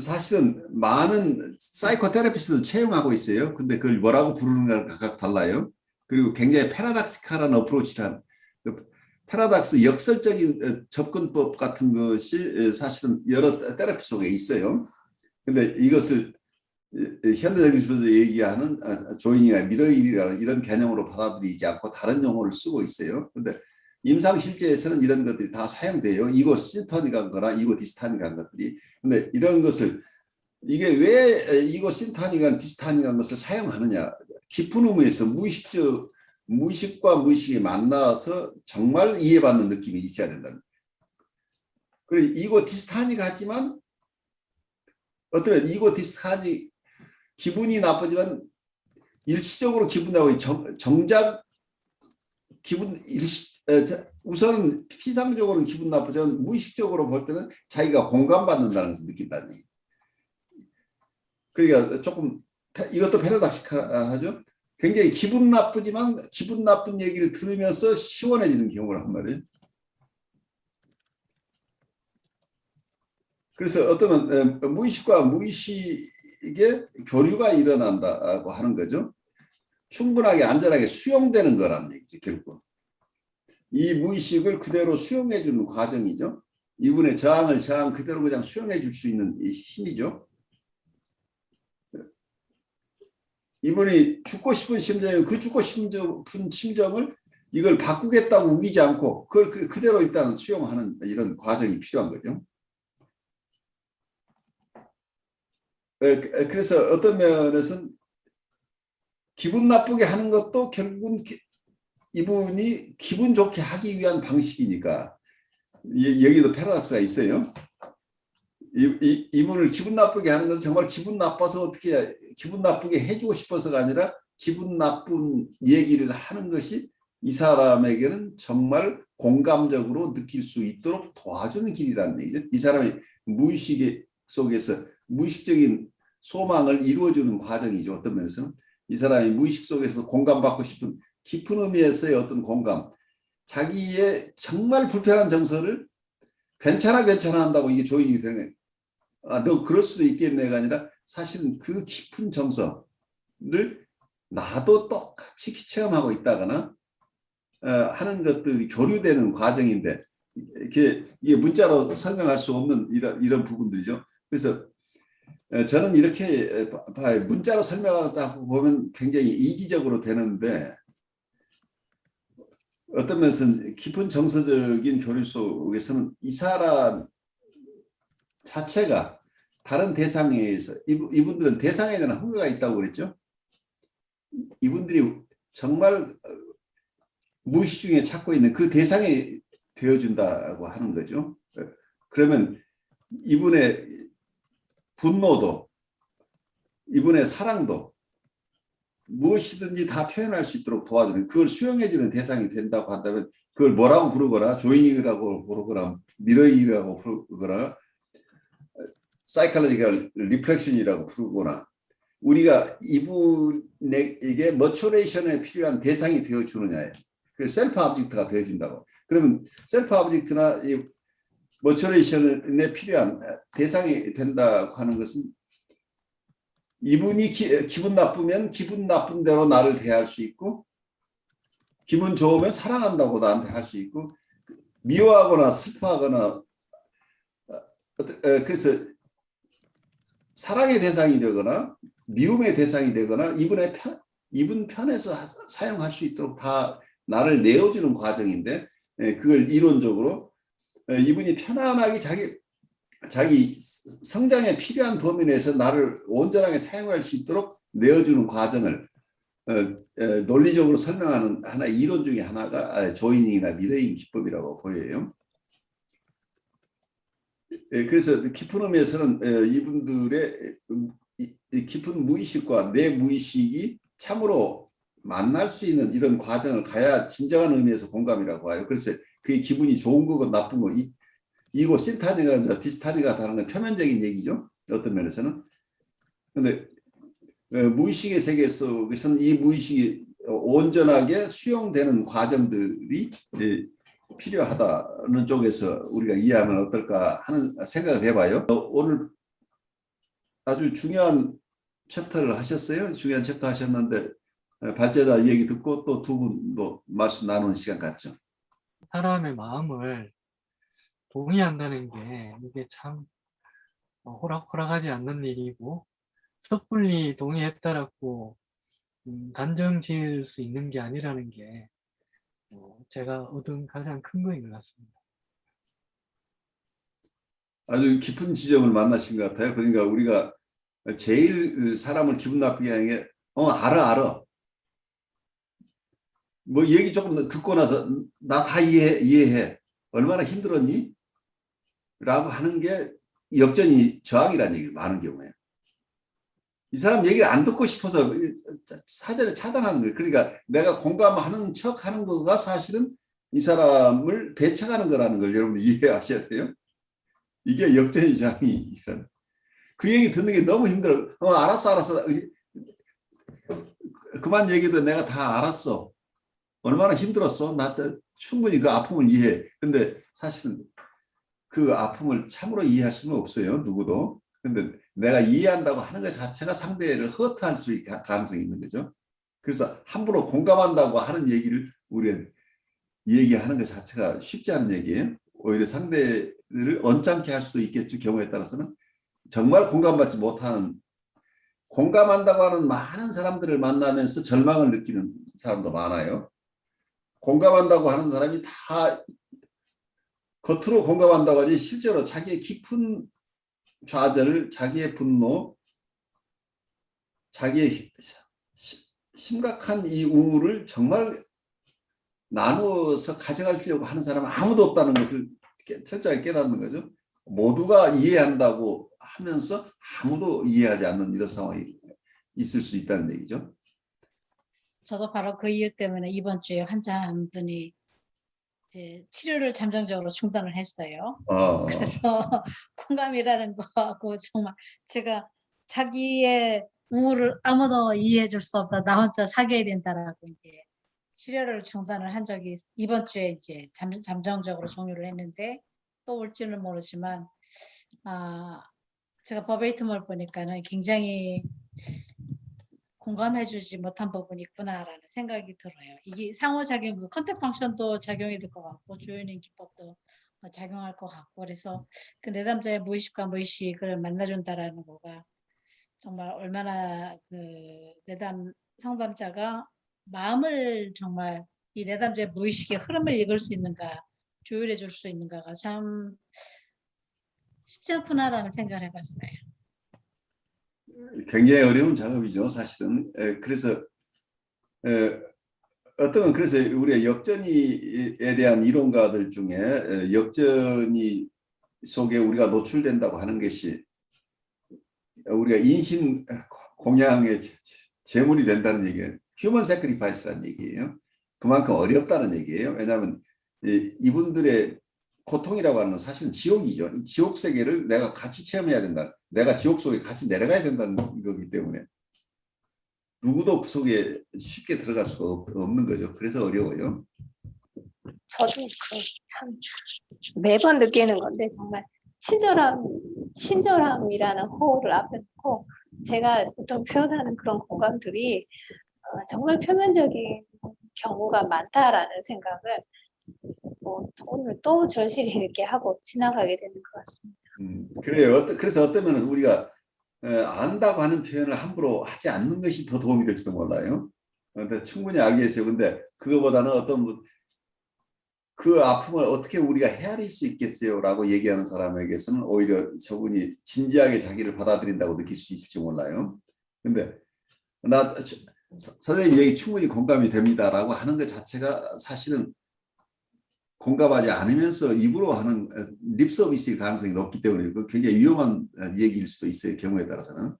사실은 많은 사이코테라피스트도 채용하고 있어요. 근데 그걸 뭐라고 부르는가는 각각 달라요. 그리고 굉장히 패러닥시칼한 어프로치란 패러닥스 역설적인 접근법 같은 것이 사실은 여러 테라피 속에 있어요. 근데 이것을 현대적인 주에서 얘기하는 조인이나 미러일이라는 이런 개념으로 받아들이지 않고 다른 용어를 쓰고 있어요. 근데 임상실제에서는 이런 것들이 다 사용돼요. 이거 신턴이간 거나 이거 디스탄이간 것들이. 근데 이런 것을 이게 왜 이거 신탄이간 디스탄이간 것을 사용하느냐. 깊은 의미에서 무의식과 무의식이 만나서 정말 이해받는 느낌이 있어야 된다는. 그리고 이거 디스탄이 같지만 어쩌면 이거 디스탄이 기분이 나쁘지만 일시적으로 기분 나고 정작 기분 우선은 피상적으로는 기분 나쁘지만 무의식적으로 볼 때는 자기가 공감받는다는 것을 느낀다는 얘기. 그러니까 조금 이것도 패러닥시칼하죠. 굉장히 기분 나쁘지만 기분 나쁜 얘기를 들으면서 시원해지는 경우를 한 말이에요. 그래서 어떤 무의식과 무의식의 교류가 일어난다고 하는 거죠. 충분하게 안전하게 수용되는 거라는 얘기죠. 결국 이 무의식을 그대로 수용해 주는 과정이죠. 이분의 저항 그대로 그냥 수용해 줄 수 있는 힘이죠. 이분이 죽고 싶은 심정이 그 죽고 싶은 심정을 이걸 바꾸겠다고 우기지 않고 그걸 그대로 일단 수용하는 이런 과정이 필요한 거죠. 그래서 어떤 면에서는 기분 나쁘게 하는 것도 결국은 이분이 기분 좋게 하기 위한 방식이니까 여기도 패러독스가 있어요. 이분을 기분 나쁘게 하는 것은 정말 기분 나빠서 어떻게 기분 나쁘게 해주고 싶어서가 아니라 기분 나쁜 얘기를 하는 것이 이 사람에게는 정말 공감적으로 느낄 수 있도록 도와주는 길이라는 얘기죠. 이 사람이 무의식 속에서 무의식적인 소망을 이루어주는 과정이죠. 어떤 면에서는 이 사람이 무의식 속에서 공감받고 싶은 깊은 의미에서의 어떤 공감, 자기의 정말 불편한 정서를 괜찮아 한다고 이게 조인이 되는 거예요. 아, 너 그럴 수도 있겠네가 아니라 사실은 그 깊은 정서를 나도 똑같이 체험하고 있다거나 하는 것들이 교류되는 과정인데 이게 문자로 설명할 수 없는 이런 부분들이죠. 그래서 저는 이렇게 봐요. 문자로 설명하다 보면 굉장히 이기적으로 되는데 어떤 면에서는 깊은 정서적인 교류 속에서는 이 사람 자체가 다른 대상에 의해서 이분들은 대상에 대한 흥미가 있다고 그랬죠. 이분들이 정말 무의식 중에 찾고 있는 그 대상이 되어준다고 하는 거죠. 그러면 이분의 분노도 이분의 사랑도 무엇이든지 다 표현할 수 있도록 도와주는 그걸 수용해주는 대상이 된다고 한다면 그걸 뭐라고 부르거나 조잉이라고 부르거나 미러잉이라고 부르거나 사이콜로지컬 리플렉션이라고 부르거나 우리가 이분에게 머추레이션에 필요한 대상이 되어주느냐에 그래서 셀프 오브젝트가 되어준다고. 그러면 셀프 오브젝트나 이 머추레이션에 필요한 대상이 된다고 하는 것은 이분이 기분 나쁘면 기분 나쁜 대로 나를 대할 수 있고 기분 좋으면 사랑한다고 나한테 할 수 있고 미워하거나 슬퍼하거나 그래서 사랑의 대상이 되거나 미움의 대상이 되거나 이분 편에서 사용할 수 있도록 다 나를 내어주는 과정인데 그걸 이론적으로 이분이 편안하게 자기 성장에 필요한 범위 내에서 나를 온전하게 사용할 수 있도록 내어주는 과정을 논리적으로 설명하는 하나의 이론 중에 하나가 조이닝이나 미러잉 기법이라고 보여요. 그래서 깊은 의미에서는 이분들의 깊은 무의식과 내 무의식이 참으로 만날 수 있는 이런 과정을 가야 진정한 의미에서 공감이라고 해요. 그래서 그게 기분이 좋은 거고 나쁜 거 이거 신타니가 디스타니가 다른 건 표면적인 얘기죠. 어떤 면에서는. 그런데 무의식의 세계 속에서는 이 무의식이 온전하게 수용되는 과정들이 필요하다는 쪽에서 우리가 이해하면 어떨까 하는 생각을 해봐요. 오늘 아주 중요한 챕터를 하셨어요. 중요한 챕터 하셨는데 발제자 얘기 듣고 또 두 분도 말씀 나누는 시간 갖죠. 사람의 마음을 동의한다는 게 이게 참 호락호락하지 않는 일이고 섣불리 동의했다라고 단정 지을 수 있는 게 아니라는 게 제가 얻은 가장 큰 거인 것 같습니다. 아주 깊은 지점을 만나신 것 같아요. 그러니까 우리가 제일 사람을 기분 나쁘게 하는 게 알아. 뭐 얘기 조금 듣고 나서 나 다 이해해. 얼마나 힘들었니? 라고 하는 게 역전이 저항이라는 얘기 많은 경우에. 이 사람 얘기를 안 듣고 싶어서 사전에 차단하는 거예요. 그러니까 내가 공감하는 척 하는 거가 사실은 이 사람을 배척하는 거라는 걸 여러분 이해하셔야 돼요. 이게 역전의 저항이라는. 그 얘기 듣는 게 너무 힘들어. 알았어. 그만 얘기도 내가 다 알았어. 얼마나 힘들었어. 나 충분히 그 아픔을 이해해. 근데 사실은 그 아픔을 참으로 이해할 수는 없어요. 누구도. 근데 내가 이해한다고 하는 것 자체가 상대를 허트할 수 있는 가능성이 있는 거죠. 그래서 함부로 공감한다고 하는 얘기를 우리가 얘기하는 것 자체가 쉽지 않은 얘기예요. 오히려 상대를 언짢게 할 수도 있겠죠. 경우에 따라서는. 정말 공감받지 못하는 공감한다고 하는 많은 사람들을 만나면서 절망을 느끼는 사람도 많아요. 공감한다고 하는 사람이 다 겉으로 공감한다고 하지 실제로 자기의 깊은 좌절을 자기의 분노 자기의 심각한 이 우울을 정말 나누어서 가져가려고 하는 사람은 아무도 없다는 것을 철저하게 깨닫는 거죠. 모두가 이해한다고 하면서 아무도 이해하지 않는 이런 상황이 있을 수 있다는 얘기죠. 저도 바로 그 이유 때문에 이번 주에 환자 한 분이 이제 치료를 잠정적으로 중단을 했어요. 그래서 공감이라는 거하고 정말 제가 자기의 우울을 아무도 이해해 줄 수 없다. 나 혼자 사귀어야 된다라고 이제 치료를 중단을 한 적이 이번 주에 이제 잠정적으로 종료를 했는데 또 올지는 모르지만 제가 버베이텀을 보니까는 굉장히 공감해 주지 못한 부분이 있구나라는 생각이 들어요. 이게 상호작용, 그 컨택 펑션도 작용이 될 것 같고 조현인 기법도 작용할 것 같고 그래서 그 내담자의 무의식과 무의식을 만나준다라는 거가 정말 얼마나 그 내담 상담자가 마음을 정말 이 내담자의 무의식의 흐름을 읽을 수 있는가 조율해 줄 수 있는가가 참 쉽지 않구나라는 생각을 해봤어요. 굉장히 어려운 작업이죠, 사실은. 그래서 어떤 그래서 우리가 역전이에 대한 이론가들 중에 역전이 속에 우리가 노출된다고 하는 것이 우리가 인신 공양의 제물이 된다는 얘기예요. 휴먼 세크리파이스라는 얘기예요. 그만큼 어렵다는 얘기예요. 왜냐하면 이분들의 고통이라고 하는 건 사실은 지옥이죠. 이 지옥 세계를 내가 같이 체험해야 된다. 내가 지옥 속에 같이 내려가야 된다는 거기 때문에 누구도 그 속에 쉽게 들어갈 수가 없는 거죠. 그래서 어려워요. 저도 참 매번 느끼는 건데 정말 친절함이라는 호를 앞에 놓고 제가 보통 표현하는 그런 공감들이 정말 표면적인 경우가 많다라는 생각을 오늘 또 절실히 이렇게 하고 지나가게 되는 것 같습니다. 그래요. 그래서 어쩌면 우리가 안다고 하는 표현을 함부로 하지 않는 것이 더 도움이 될지도 몰라요. 근데 충분히 알겠어요. 근데 그거보다는 어떤 그 아픔을 어떻게 우리가 헤아릴 수 있겠어요? 라고 얘기하는 사람에게서는 오히려 저분이 진지하게 자기를 받아들인다고 느낄 수 있을지 몰라요. 근데 선생님 얘기 충분히 공감이 됩니다. 라고 하는 것 자체가 사실은 공감하지 않으면서 입으로 하는 립 서비스일 가능성이 높기 때문에 굉장히 위험한 얘기일 수도 있어요. 경우에 따라서는.